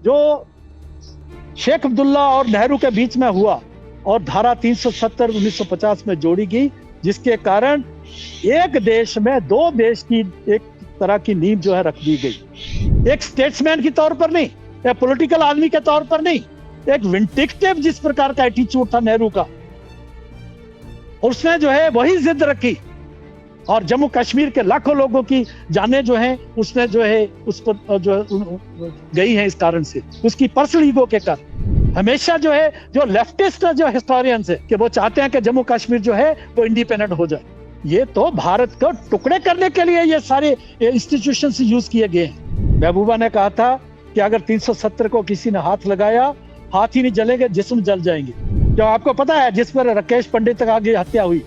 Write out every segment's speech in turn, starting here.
जो शेख अब्दुल्ला और नेहरू के बीच में हुआ और धारा 370 1950 में जोड़ी गई, जिसके कारण एक देश में दो देश की एक तरह की नींव जो है रख दी गई। एक स्टेट्समैन के तौर पर नहीं, एक पॉलिटिकल आदमी के तौर पर नहीं, एक विंटिक्टिव जिस प्रकार का एटीट्यूड था नेहरू का, उसने जो है वही जिद रखी और जम्मू कश्मीर के लाखों लोगों की जानें जो है उसने जो है उस पर जो है गई है इस कारण से, उसकी पर्सनल ईगो के कारण। हमेशा जो है जो लेफ्टिस्ट जो हिस्टोरियंस है कि वो चाहते हैं कि जम्मू कश्मीर जो है वो इंडिपेंडेंट हो जाए। ये तो भारत को टुकड़े करने के लिए ये सारे इंस्टीट्यूशन यूज किए गए हैं। महबूबा ने कहा था कि अगर 370 को किसी ने हाथ लगाया, हाथ ही नहीं जलेंगे, जिस्म जल जाएंगे। जो आपको पता है जिस पर राकेश पंडित तक आगे हत्या हुई,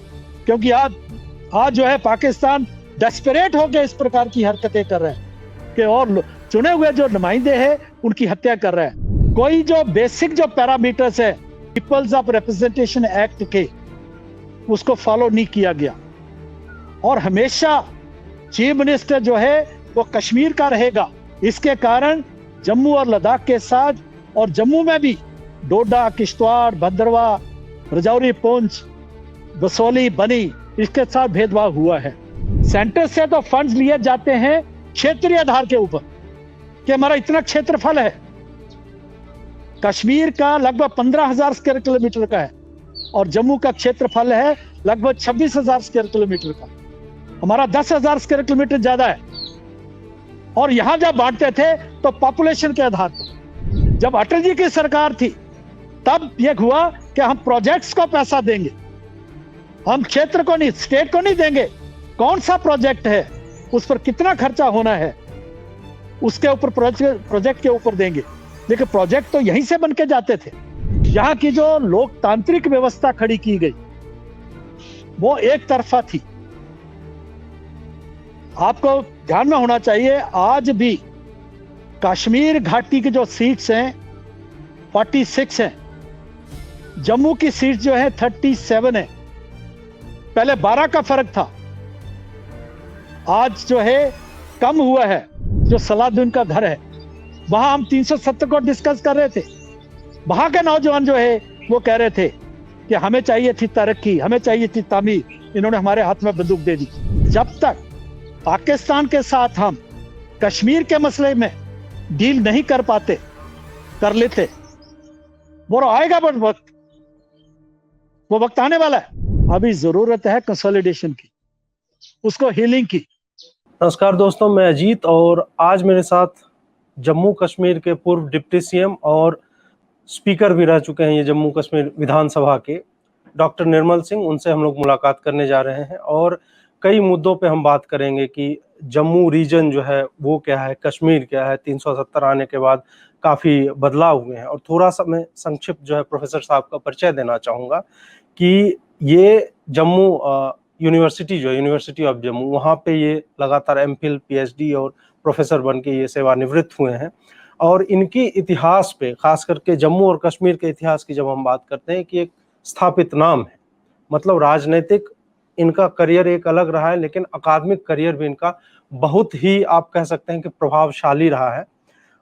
क्योंकि आज जो है पाकिस्तान डेस्परेट होकर इस प्रकार की हरकतें कर रहे हैं कि और चुने हुए जो नुमाइंदे हैं उनकी हत्या कर रहे हैं। कोई जो बेसिक जो पैरामीटर्स है पीपल्स ऑफ रिप्रेजेंटेशन एक्ट के, उसको फॉलो नहीं किया गया और हमेशा चीफ मिनिस्टर जो है वो कश्मीर का रहेगा। इसके कारण जम्मू और लद्दाख के साथ, और जम्मू में भी डोडा, किश्तवाड़, भद्रवा, रजौरी, पुंछ, बसोली, बनी, इसके साथ भेदभाव हुआ है। सेंटर से तो फंड्स लिए जाते हैं क्षेत्रीय आधार के ऊपर कि हमारा इतना क्षेत्रफल है। कश्मीर का लगभग 15,000 स्क्वायर किलोमीटर का है और जम्मू का क्षेत्रफल है लगभग 26,000 स्क्वायर किलोमीटर का। हमारा 10,000 स्क्वायर किलोमीटर ज्यादा है। और यहां जब बांटते थे तो पॉपुलेशन के आधार पर। जब अटल जी की सरकार थी तब यह हुआ कि हम प्रोजेक्ट्स को पैसा देंगे, हम क्षेत्र को नहीं, स्टेट को नहीं देंगे। कौन सा प्रोजेक्ट है, उस पर कितना खर्चा होना है, उसके ऊपर प्रोजेक्ट के ऊपर देंगे। लेकिन प्रोजेक्ट तो यहीं से बन के जाते थे। यहाँ की जो लोकतांत्रिक व्यवस्था खड़ी की गई वो एक तरफा थी। आपको ध्यान में होना चाहिए, आज भी कश्मीर घाटी की जो सीट्स हैं 46 हैं, जम्मू की सीट जो है 37 है। पहले 12 का फर्क था, आज जो है कम हुआ है। जो सलाहुद्दीन का घर है वहां हम 370 को डिस्कस कर रहे थे। वहां के नौजवान जो है वो कह रहे थे कि हमें चाहिए थी तरक्की, हमें चाहिए थी तामीर। इन्होंने हमारे हाथ में बंदूक दे दी। जब तक पाकिस्तान के साथ हम कश्मीर के मसले में डील नहीं कर पाते, कर लेते, वो आएगा बट वक्त, वो वक्त आने वाला है। अभी जरूरत है कंसोलिडेशन की, उसको हीलिंग की। नमस्कार दोस्तों, मैं अजीत और आज मेरे साथ जम्मू कश्मीर के पूर्व डिप्टी सीएम और स्पीकर भी रह चुके हैं ये जम्मू कश्मीर विधानसभा के डॉक्टर निर्मल सिंह, उनसे हम लोग मुलाकात करने जा रहे हैं और कई मुद्दों पे हम बात करेंगे कि जम्मू रीजन जो है वो क्या है, कश्मीर क्या है। 370 आने के बाद काफ़ी बदलाव हुए हैं और थोड़ा सा मैं संक्षिप्त जो है प्रोफेसर साहब का परिचय देना चाहूँगा कि ये जम्मू यूनिवर्सिटी जो है यूनिवर्सिटी ऑफ जम्मू, वहाँ पे ये लगातार एमफिल, पीएचडी और प्रोफेसर बन के ये सेवानिवृत्त हुए हैं। और इनकी इतिहास पे, खास करके जम्मू और कश्मीर के इतिहास की जब हम बात करते हैं कि एक स्थापित नाम है, मतलब राजनीतिक इनका करियर एक अलग रहा है, लेकिन अकादमिक करियर भी इनका बहुत ही आप कह सकते हैं कि प्रभावशाली रहा है।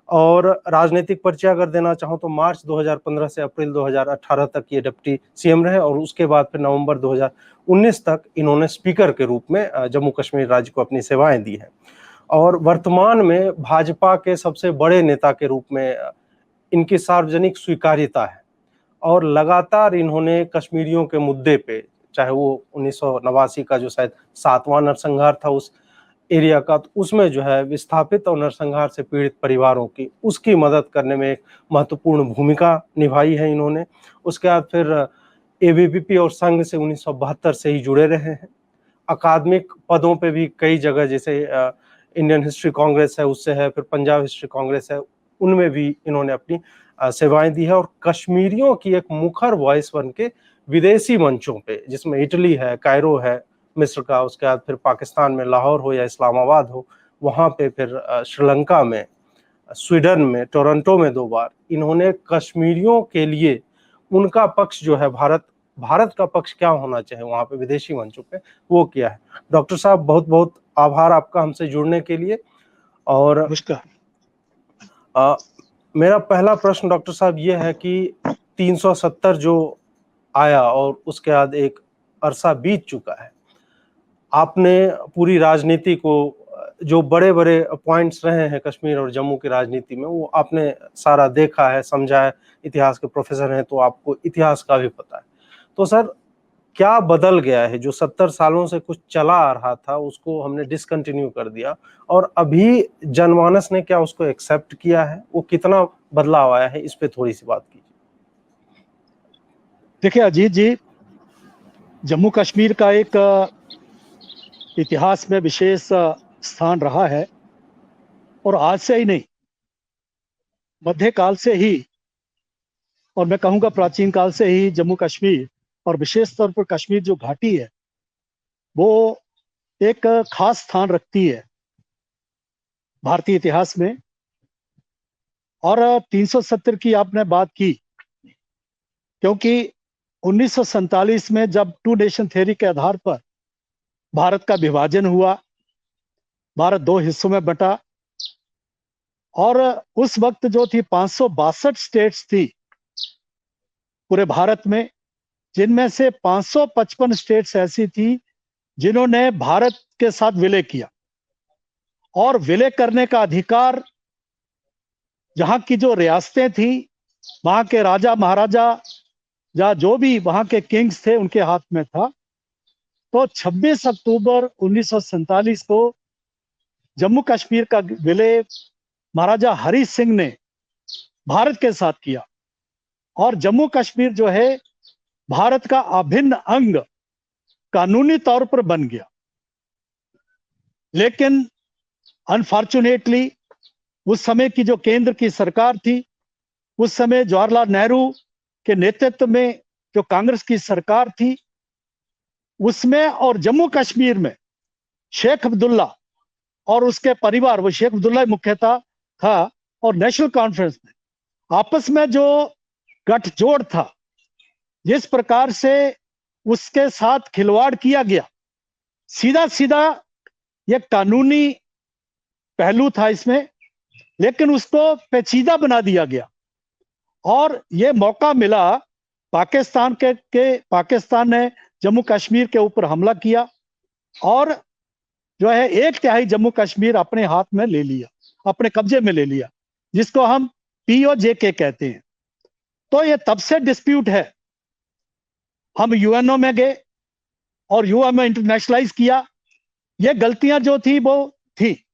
और राजनीतिक परिचय अगर देना चाहूँ तो मार्च 2015 से अप्रैल 2018 तक ये डिप्टी सीएम रहे और उसके बाद फिर नवंबर 2019 तक इन्होंने स्पीकर के रूप में जम्मू कश्मीर राज्य को अपनी सेवाएं दी हैं और वर्तमान में भाजपा के सबसे बड़े नेता के रूप में इनकी सार्वजनिक स्वीकार्यता है। और लगातार इन्होंने कश्मीरियों के मुद्दे पे, चाहे वो 1989 का जो शायद 7वां नरसंहार था उस एरिया का, तो उसमें जो है विस्थापित और नरसंहार से पीड़ित परिवारों की उसकी मदद करने में एक महत्वपूर्ण भूमिका निभाई है इन्होंने। उसके बाद फिर एबीवीपी और संघ से 1972 से ही जुड़े रहे हैं। अकादमिक पदों पे भी कई जगह, जैसे इंडियन हिस्ट्री कांग्रेस है उससे है, फिर पंजाब हिस्ट्री कांग्रेस है, उनमें भी इन्होंने अपनी सेवाएं दी है और कश्मीरियों की एक मुखर वॉइस बन के विदेशी मंचों पे, जिसमें इटली है, कायरो है मिस्र का, उसके बाद फिर पाकिस्तान में लाहौर हो या इस्लामाबाद हो, वहाँ पे फिर श्रीलंका में, स्वीडन में, टोरंटो में 2 बार इन्होंने कश्मीरियों के लिए उनका पक्ष जो है, भारत का पक्ष क्या होना चाहिए वहाँ पे विदेशी मंचों पे, वो किया है। डॉक्टर साहब, बहुत बहुत आभार आपका हमसे जुड़ने के लिए। और मेरा पहला प्रश्न डॉक्टर साहब ये है कि 370 जो आया और उसके बाद एक अरसा बीत चुका है, आपने पूरी राजनीति को, जो बड़े बड़े पॉइंट्स रहे हैं कश्मीर और जम्मू की राजनीति में, वो आपने सारा देखा है, समझा है, इतिहास के प्रोफेसर हैं तो आपको इतिहास का भी पता है। तो सर, क्या बदल गया है? जो 70 सालों से कुछ चला आ रहा था उसको हमने डिसकंटिन्यू कर दिया, और अभी जनमानस ने क्या उसको एक्सेप्ट किया है? वो कितना बदलाव आया है, इस पे थोड़ी सी बात कीजिए। देखिए अजीत जी, जम्मू कश्मीर का एक इतिहास में विशेष स्थान रहा है, और आज से ही नहीं, मध्यकाल से ही, और मैं कहूँगा प्राचीन काल से ही जम्मू कश्मीर और विशेष तौर पर कश्मीर जो घाटी है वो एक खास स्थान रखती है भारतीय इतिहास में। और 370 की आपने बात की, क्योंकि 1947 में जब टू नेशन थ्योरी के आधार पर भारत का विभाजन हुआ, भारत दो हिस्सों में बटा, और उस वक्त जो थी 562 स्टेट्स थी पूरे भारत में, जिनमें से 555 स्टेट्स ऐसी थी जिन्होंने भारत के साथ विलय किया, और विलय करने का अधिकार जहां की जो रियासतें थी, वहां के राजा महाराजा या जो भी वहां के किंग्स थे उनके हाथ में था। तो 26 अक्टूबर 1947 को जम्मू कश्मीर का विलय महाराजा हरि सिंह ने भारत के साथ किया, और जम्मू कश्मीर जो है भारत का अभिन्न अंग कानूनी तौर पर बन गया। लेकिन अनफॉर्चुनेटली उस समय की जो केंद्र की सरकार थी, उस समय जवाहरलाल नेहरू के नेतृत्व में जो कांग्रेस की सरकार थी, उसमें और जम्मू कश्मीर में शेख अब्दुल्ला और उसके परिवार, वो शेख अब्दुल्ला मुख्यतः था, और नेशनल कॉन्फ्रेंस में आपस में जो गठजोड़ था, जिस प्रकार से उसके साथ खिलवाड़ किया गया, सीधा सीधा ये कानूनी पहलू था इसमें, लेकिन उसको पेचीदा बना दिया गया। और ये मौका मिला पाकिस्तान पाकिस्तान ने जम्मू कश्मीर के ऊपर हमला किया, और जो है 1/3 जम्मू कश्मीर अपने हाथ में ले लिया, अपने कब्जे में ले लिया, जिसको हम POJK कहते हैं। तो ये तब से डिस्प्यूट है। हम UNO में गए और UN में इंटरनेशनलाइज किया, ये गलतियां जो थी वो थी,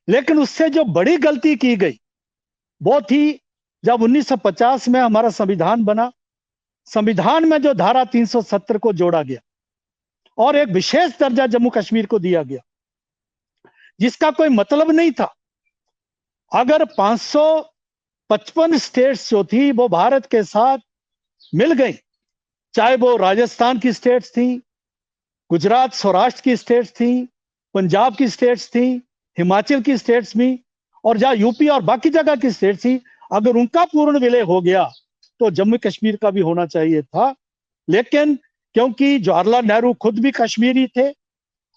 लेकिन उससे जो बड़ी गलती की गई वो थी जब 1950 में हमारा संविधान बना। संविधान में जो धारा 370 को जोड़ा गया और एक विशेष दर्जा जम्मू कश्मीर को दिया गया, जिसका कोई मतलब नहीं था। अगर 555 स्टेट्स जो थी वो भारत के साथ मिल गई, चाहे वो राजस्थान की स्टेट्स थी, गुजरात सौराष्ट्र की स्टेट्स थी, पंजाब की स्टेट्स थी, हिमाचल की स्टेट्स भी, और जहां यूपी और बाकी जगह की स्टेट्स थी, अगर उनका पूर्ण विलय हो गया तो जम्मू कश्मीर का भी होना चाहिए था। लेकिन क्योंकि जवाहरलाल नेहरू खुद भी कश्मीरी थे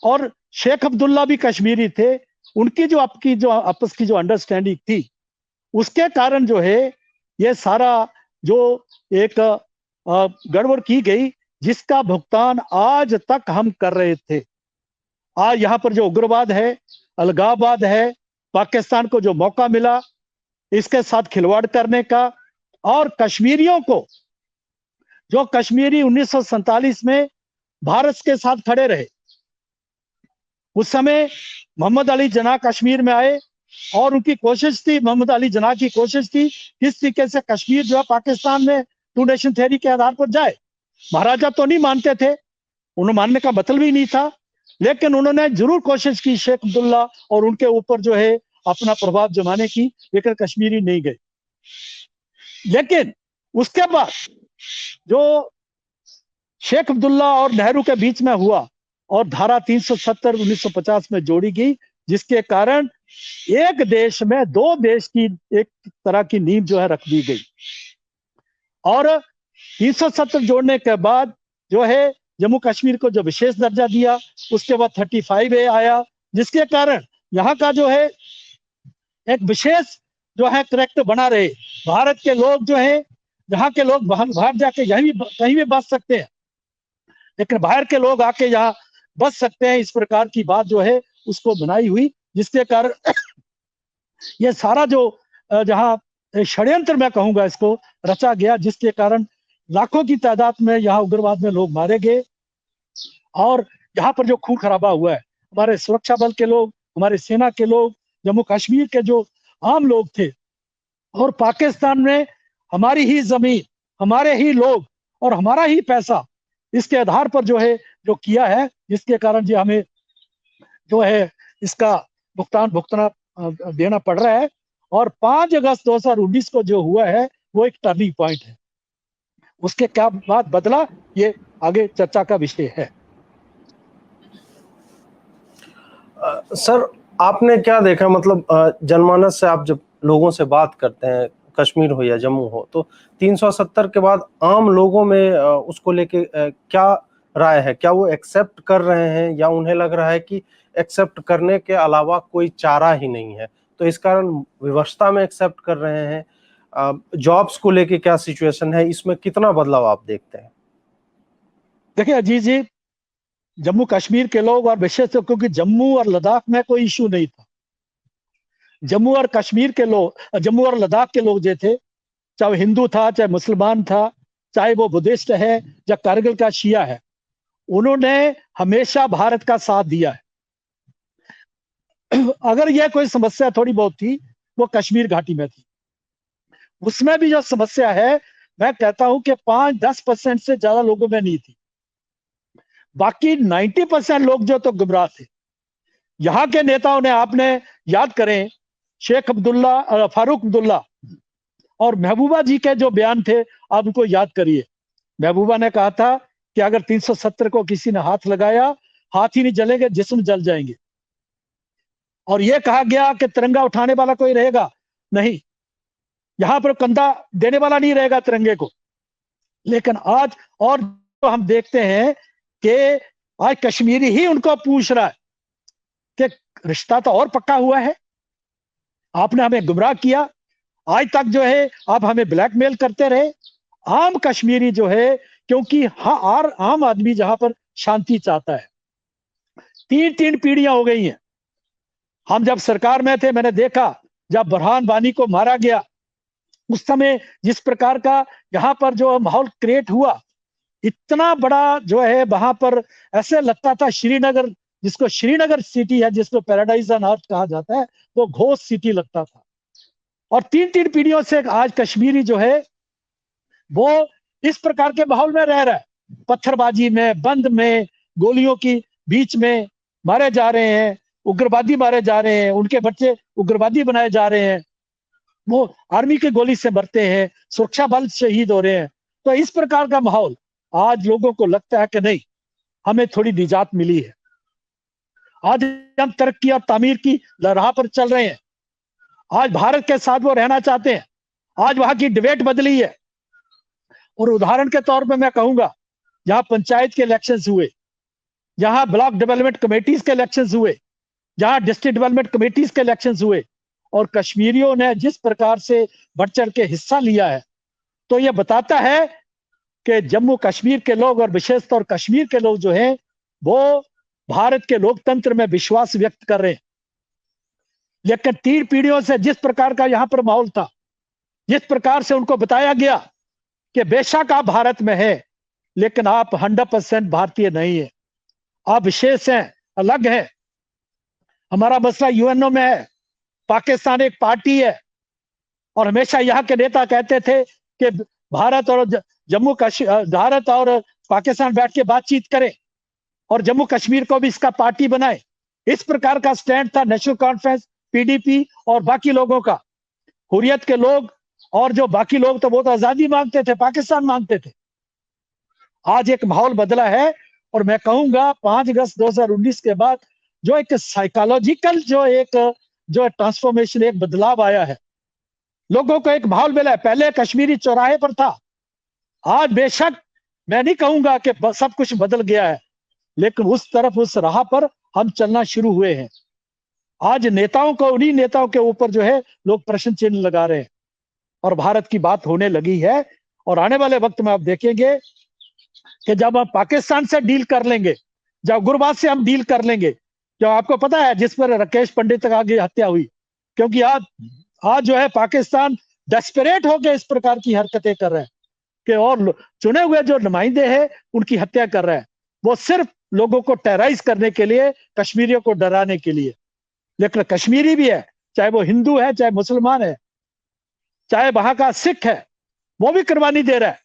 और शेख अब्दुल्ला भी कश्मीरी थे, उनकी जो आपस की जो अंडरस्टैंडिंग थी, उसके कारण जो है ये सारा जो एक गड़बड़ की गई, जिसका भुगतान आज तक हम कर रहे थे। आज यहाँ पर जो उग्रवाद है, अलगाववाद है, पाकिस्तान को जो मौका मिला इसके साथ खिलवाड़ करने का, और कश्मीरियों को, जो कश्मीरी 1947 में भारत के साथ खड़े रहे, उस समय मोहम्मद अली जिन्नाह कश्मीर में आए और उनकी कोशिश थी, मोहम्मद अली जिन्नाह की कोशिश थी किस तरीके से कश्मीर जो है पाकिस्तान में टू नेशन थ्योरी के आधार पर जाए। महाराजा तो नहीं मानते थे, उन्हें मानने का मतलब ही नहीं था, लेकिन उन्होंने जरूर कोशिश की शेख अब्दुल्ला और उनके ऊपर जो है अपना प्रभाव जमाने की, लेकिन कश्मीरी नहीं गए। लेकिन उसके बाद जो शेख अब्दुल्ला और नेहरू के बीच में हुआ और धारा 370 1950 में जोड़ी गई, जिसके कारण एक देश में दो देश की एक तरह की नींव जो है रख दी गई। और 370 जोड़ने के बाद जो है जम्मू कश्मीर को जो विशेष दर्जा दिया, उसके बाद 35A आया, जिसके कारण यहाँ का जो है एक विशेष जो है करेक्ट बना रहे। भारत के लोग जो है, यहाँ के लोग बाहर जाके यहीं कहीं भी बस सकते हैं, लेकिन बाहर के लोग आके यहाँ बच सकते हैं, इस प्रकार की बात जो है उसको बनाई हुई, जिसके कारण ये सारा जो जहाँ षड्यंत्र मैं कहूंगा इसको रचा गया, जिसके कारण लाखों की तादाद में यहाँ उग्रवाद में लोग मारे गए। और यहाँ पर जो खून खराबा हुआ है, हमारे सुरक्षा बल के लोग, हमारे सेना के लोग, जम्मू कश्मीर के जो आम लोग थे, और पाकिस्तान में हमारी ही जमीन, हमारे ही लोग और हमारा ही पैसा, इसके आधार पर जो है जो किया है, जिसके कारण जी हमें जो है इसका भुगतना देना पड़ रहा है। और 5 अगस्त 2019 को जो हुआ है वो एक टर्निंग पॉइंट है। उसके क्या बाद बदला, ये आगे चर्चा का विषय है। सर, आपने क्या देखा, मतलब जनमानस से आप जब लोगों से बात करते हैं, कश्मीर हो या जम्मू हो, तो 370 के बाद आम लोगों में उसको लेके क्या राय है? क्या वो एक्सेप्ट कर रहे हैं या उन्हें लग रहा है कि एक्सेप्ट करने के अलावा कोई चारा ही नहीं है, तो इस कारण विवशता में एक्सेप्ट कर रहे हैं? जॉब्स को लेके क्या सिचुएशन है, इसमें कितना बदलाव आप देखते हैं? देखिए अजीत जी, जम्मू कश्मीर के लोग, और विशेष तो क्योंकि जम्मू और लद्दाख में कोई इशू नहीं था, जम्मू और कश्मीर के लोग, जम्मू और लद्दाख के लोग जो थे, चाहे हिंदू था, चाहे मुसलमान था, चाहे वो बुद्धिस्ट है या कारगिल का शिया है, उन्होंने हमेशा भारत का साथ दिया है। अगर यह कोई समस्या थोड़ी बहुत थी, वो कश्मीर घाटी में थी। उसमें भी जो समस्या है, मैं कहता हूं कि 5-10% से ज्यादा लोगों में नहीं थी। बाकी 90% लोग जो तो गुमराह थे। यहाँ के नेताओं ने, आपने याद करें, शेख अब्दुल्ला, फारूक अब्दुल्ला और महबूबा जी के जो बयान थे, आप उनको याद करिए। महबूबा ने कहा था कि अगर 370 को किसी ने हाथ लगाया, हाथ ही नहीं जलेंगे, जिस्म जल जाएंगे। और यह कहा गया कि तिरंगा उठाने वाला कोई रहेगा नहीं, यहां पर कंधा देने वाला नहीं रहेगा तिरंगे को। लेकिन आज और तो हम देखते हैं कि आज कश्मीरी ही उनको पूछ रहा है कि रिश्ता तो और पक्का हुआ है, आपने हमें गुमराह किया, आज तक जो है आप हमें ब्लैकमेल करते रहे। आम कश्मीरी जो है, क्योंकि हर आम आदमी जहां पर शांति चाहता है, 3 पीढ़ियां हो गई हैं। हम जब सरकार में थे, मैंने देखा जब बुरहान वानी को मारा गया, उस समय जिस प्रकार का यहाँ पर जो माहौल क्रिएट हुआ, इतना बड़ा जो है वहां पर ऐसे लगता था श्रीनगर, जिसको श्रीनगर सिटी है, जिसको पैराडाइज ऑन अर्थ कहा जाता है, वो घोस्ट सिटी लगता था। और 3 पीढ़ियों से आज कश्मीरी जो है वो इस प्रकार के माहौल में रह रहा है, पत्थरबाजी में, बंद में, गोलियों की बीच में मारे जा रहे हैं, उग्रवादी मारे जा रहे हैं, उनके बच्चे उग्रवादी बनाए जा रहे हैं, वो आर्मी की गोली से मरते हैं, सुरक्षा बल शहीद हो रहे हैं। तो इस प्रकार का माहौल आज लोगों को लगता है कि नहीं, हमें थोड़ी निजात मिली है। आज हम तरक्की और तामीर की राह पर चल रहे हैं। आज भारत के साथ वो रहना चाहते हैं। आज वहां की डिबेट बदली है। और उदाहरण के तौर पे मैं कहूंगा, जहां पंचायत के इलेक्शंस हुए, जहां ब्लॉक डेवलपमेंट कमेटीज के इलेक्शंस हुए, जहां डिस्ट्रिक्ट डेवलपमेंट कमेटीज के इलेक्शंस हुए, और कश्मीरियों ने जिस प्रकार से बढ़ चढ़ के हिस्सा लिया है, तो यह बताता है कि जम्मू कश्मीर के लोग, और विशेष तौर कश्मीर के लोग जो हैं, वो भारत के लोकतंत्र में विश्वास व्यक्त कर रहे हैं। लेकिन 3 पीढ़ियों से जिस प्रकार का यहाँ पर माहौल था, जिस प्रकार से उनको बताया गया कि बेशक आप भारत में है, लेकिन आप 100% भारतीय नहीं है, आप विशेष हैं, अलग है, हमारा मसला यूएनओ में है, पाकिस्तान एक पार्टी है। और हमेशा यहाँ के नेता कहते थे कि भारत और जम्मू कश्मीर, भारत और पाकिस्तान बैठ के बातचीत करें और जम्मू कश्मीर को भी इसका पार्टी बनाए। इस प्रकार का स्टैंड था नेशनल कॉन्फ्रेंस, पीडीपी और बाकी लोगों का। हुर्रियत के लोग और जो बाकी लोग, तो वो तो आजादी मांगते थे, पाकिस्तान मांगते थे। आज एक माहौल बदला है, और मैं कहूंगा 5 अगस्त 2019 के बाद जो एक साइकोलॉजिकल जो ट्रांसफॉर्मेशन, एक बदलाव आया है, लोगों को एक माहौल मिला है। पहले कश्मीरी चौराहे पर था, आज बेशक मैं नहीं कहूंगा कि सब कुछ बदल गया है, लेकिन उस तरफ, उस राह पर हम चलना शुरू हुए हैं। आज नेताओं को, उन्हीं नेताओं के ऊपर जो है लोग प्रश्न चिन्ह लगा रहे हैं और भारत की बात होने लगी है। और आने वाले वक्त में आप देखेंगे कि जब हम पाकिस्तान से डील कर लेंगे, जब उग्रवाद से हम डील कर लेंगे, जो आपको पता है जिस पर राकेश पंडित का आगे हत्या हुई, क्योंकि आज जो है पाकिस्तान डेस्परेट होकर इस प्रकार की हरकतें कर रहे हैं कि और चुने हुए जो नुमाइंदे हैं उनकी हत्या कर रहे हैं, वो सिर्फ लोगों को टेरराइज करने के लिए, कश्मीरियों को डराने के लिए। लेकिन कश्मीरी भी है, चाहे वो हिंदू है, चाहे मुसलमान है, चाहे वहां का सिख है, वो भी कुर्बानी दे रहा है।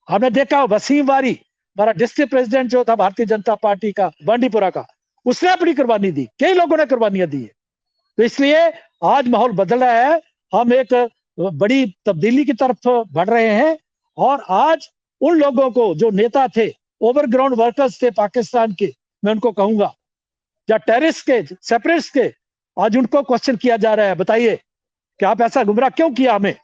हमने देखा वसीम वारी, हमारा डिस्ट्रिक्ट प्रेसिडेंट जो था भारतीय जनता पार्टी का बांडीपुरा का, उसने अपनी कुर्बानी दी, कई लोगों ने कुर्बानियां दी है। तो इसलिए आज माहौल बदल रहा है, हम एक बड़ी तब्दीली की तरफ बढ़ रहे हैं। और आज उन लोगों को जो नेता थे, ओवरग्राउंड वर्कर्स थे पाकिस्तान के, मैं उनको कहूंगा, या टेररिस्ट के, सेपरेटिस्ट के, आज उनको क्वेश्चन किया जा रहा है, बताइए कि आप ऐसा गुमराह क्यों किया हमें।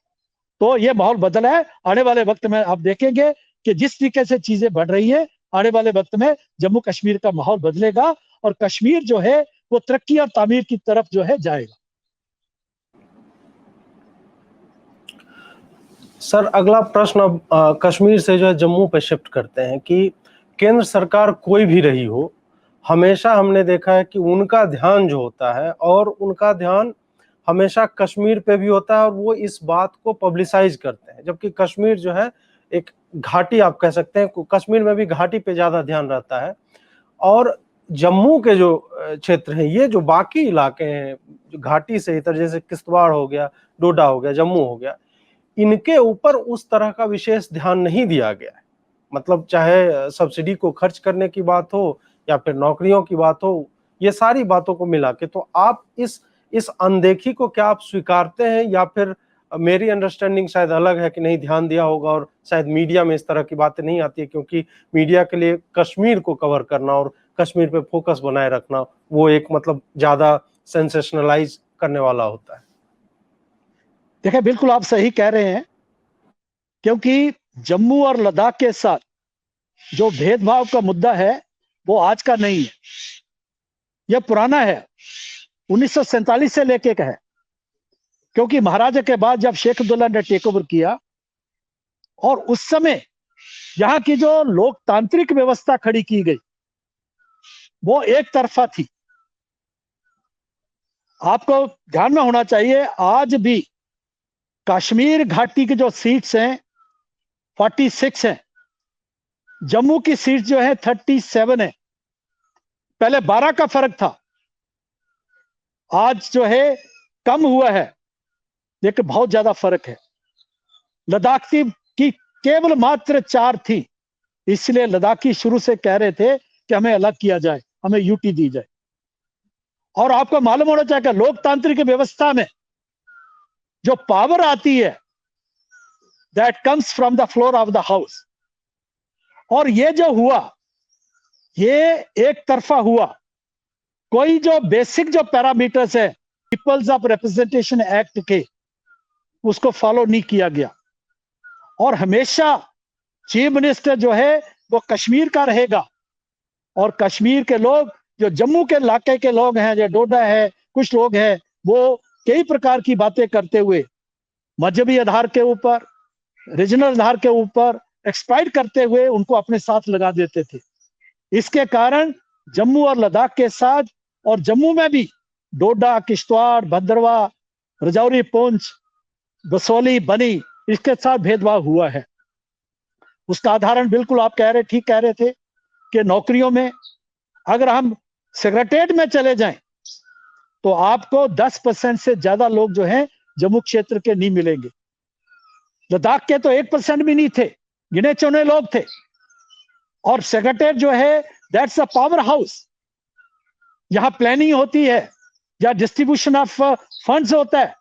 तो ये माहौल बदला है। आने वाले वक्त में आप देखेंगे कि जिस तरीके से चीजें बढ़ रही हैं, आने वाले वक्त में जम्मू कश्मीर का माहौल बदलेगा और कश्मीर जो है वो तरक्की और तामीर की तरफ जो है जाएगा। सर, अगला प्रश्न अब कश्मीर से जो है जम्मू पे शिफ्ट करते हैं कि केंद्र सरकार कोई भी रही हो, हमेशा हमने देखा है कि उनका ध्यान जो होता है, और उनका ध्यान हमेशा कश्मीर पे भी होता है, और वो इस बात को पब्लिसाइज करते हैं। जबकि कश्मीर जो है एक घाटी, आप कह सकते हैं, कश्मीर में भी घाटी पे ज्यादा ध्यान रहता है। और जम्मू के जो क्षेत्र हैं, ये जो बाकी इलाके हैं जो घाटी से इधर, जैसे किश्तवाड़ हो गया, डोडा हो गया, जम्मू हो गया, इनके ऊपर उस तरह का विशेष ध्यान नहीं दिया गया है। मतलब चाहे सब्सिडी को खर्च करने की बात हो या फिर नौकरियों की बात हो, ये सारी बातों को मिला के, तो आप इस अनदेखी को क्या आप स्वीकारते हैं, या फिर मेरी अंडरस्टैंडिंग शायद अलग है कि नहीं ध्यान दिया होगा, और शायद मीडिया में इस तरह की बातें नहीं आती है, क्योंकि मीडिया के लिए कश्मीर को कवर करना और कश्मीर पे फोकस बनाए रखना, वो एक मतलब ज्यादा सेंसेशनलाइज करने वाला होता है। देखिए, बिल्कुल आप सही कह रहे हैं, क्योंकि जम्मू और लद्दाख के साथ जो भेदभाव का मुद्दा है वो आज का नहीं है, यह पुराना है, 1947 से लेके का है। क्योंकि महाराजा के बाद जब शेख अब्दुल्ला ने टेक ओवर किया, और उस समय यहाँ की जो लोकतांत्रिक व्यवस्था खड़ी की गई वो एक तरफा थी। आपको ध्यान में होना चाहिए, आज भी कश्मीर घाटी की जो सीट्स हैं 46 हैं, जम्मू की सीट जो है 37 है। पहले 12 का फर्क था, आज जो है कम हुआ है, लेकिन बहुत ज्यादा फर्क है। लद्दाख की केवल मात्र 4 थी, इसलिए लद्दाखी शुरू से कह रहे थे कि हमें अलग किया जाए, हमें यूटी दी जाए। और आपको मालूम होना चाहिए, लोकतांत्रिक व्यवस्था में जो पावर आती है that comes from the floor of the house. और ये जो हुआ, ये एक तरफा हुआ। कोई जो बेसिक जो पैरामीटर्स है पीपल्स ऑफ रिप्रेजेंटेशन एक्ट के, उसको फॉलो नहीं किया गया। और हमेशा चीफ मिनिस्टर जो है वो कश्मीर का रहेगा, और कश्मीर के लोग, जो जम्मू के इलाके के लोग हैं, जो डोडा है, कुछ लोग हैं, वो कई प्रकार की बातें करते हुए मजहबी आधार के ऊपर, रीजनल आधार के ऊपर एक्सप्लॉइट करते हुए उनको अपने साथ लगा देते थे। इसके कारण जम्मू और लद्दाख के साथ, और जम्मू में भी डोडा, किश्तवाड़, भद्रवाह, रजौरी, पुंछ, बसोली, बनी, इसके साथ भेदभाव हुआ है। उसका उदाहरण बिल्कुल आप ठीक कह रहे थे कि नौकरियों में अगर हम सेक्रेटेरिएट में चले जाएं तो आपको 10% से ज्यादा लोग जो हैं जम्मू क्षेत्र के नहीं मिलेंगे। लद्दाख के तो 1% भी नहीं थे, गिने चुने लोग थे। और सेक्रेटेरिएट जो है दैट्स अ पावर हाउस, यहां प्लानिंग होती है, या डिस्ट्रीब्यूशन ऑफ फंड्स होता है।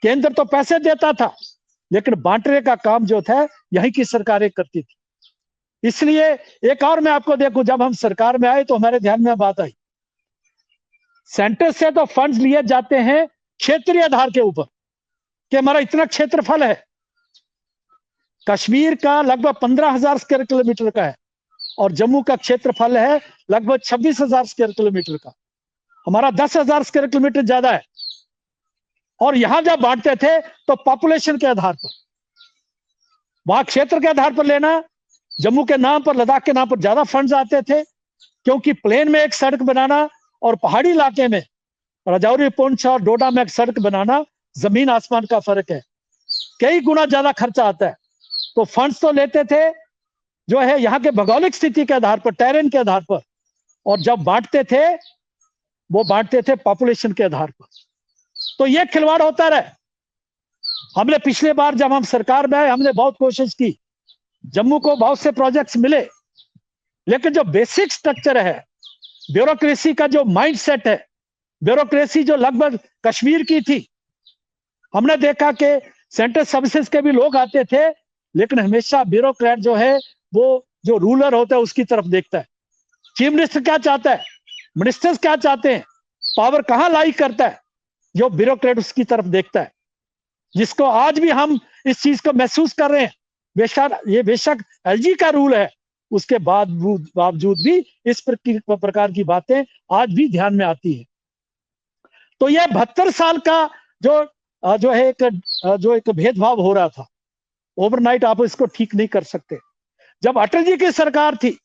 केंद्र तो पैसे देता था, लेकिन बांटने का काम जो था यहीं की सरकारें करती थी। इसलिए एक और मैं आपको देखूं, जब हम सरकार में आए तो हमारे ध्यान में बात आई, सेंटर से तो फंड्स लिए जाते हैं क्षेत्रीय आधार के ऊपर कि हमारा इतना क्षेत्रफल है। कश्मीर का लगभग 15,000 स्क्वायर किलोमीटर का है, और जम्मू का क्षेत्रफल है लगभग 26,000 स्क्वायर किलोमीटर का। हमारा 10,000 स्क्वायर किलोमीटर ज्यादा है। और यहां जब बांटते थे तो पॉपुलेशन के आधार पर, वहां क्षेत्र के आधार पर लेना, जम्मू के नाम पर, लद्दाख के नाम पर ज्यादा फंड्स आते थे, क्योंकि प्लेन में एक सड़क बनाना और पहाड़ी इलाके में राजौरी, पुंछ और डोडा में एक सड़क बनाना जमीन आसमान का फर्क है, कई गुना ज्यादा खर्चा आता है। तो फंड्स तो लेते थे जो है यहाँ के भौगोलिक स्थिति के आधार पर, टेरेन के आधार पर, और जब बांटते थे वो बांटते थे पॉपुलेशन के आधार पर। तो ये खिलवाड़ होता रहा। हमने पिछले बार जब हम सरकार में आए, हमने बहुत कोशिश की, जम्मू को बहुत से प्रोजेक्ट्स मिले, लेकिन जो बेसिक स्ट्रक्चर है, ब्यूरोक्रेसी का जो माइंडसेट है, ब्यूरोक्रेसी जो लगभग कश्मीर की थी, हमने देखा कि सेंट्रल सर्विसेज के भी लोग आते थे, लेकिन हमेशा ब्यूरोक्रेट जो है वो जो रूलर होता है उसकी तरफ देखता है। चीफ मिनिस्टर क्या चाहता है, मिनिस्टर्स क्या चाहते हैं, पावर कहां लाई करता है, जो ब्यूरोक्रेट उसकी तरफ देखता है, जिसको आज भी हम इस चीज को महसूस कर रहे हैं। बेशक एलजी का रूल है, उसके बावजूद भी इस प्रकार की बातें आज भी ध्यान में आती है। तो यह 72 साल का जो है एक भेदभाव हो रहा था, ओवरनाइट आप इसको ठीक नहीं कर सकते। जब अटल जी की सरकार थी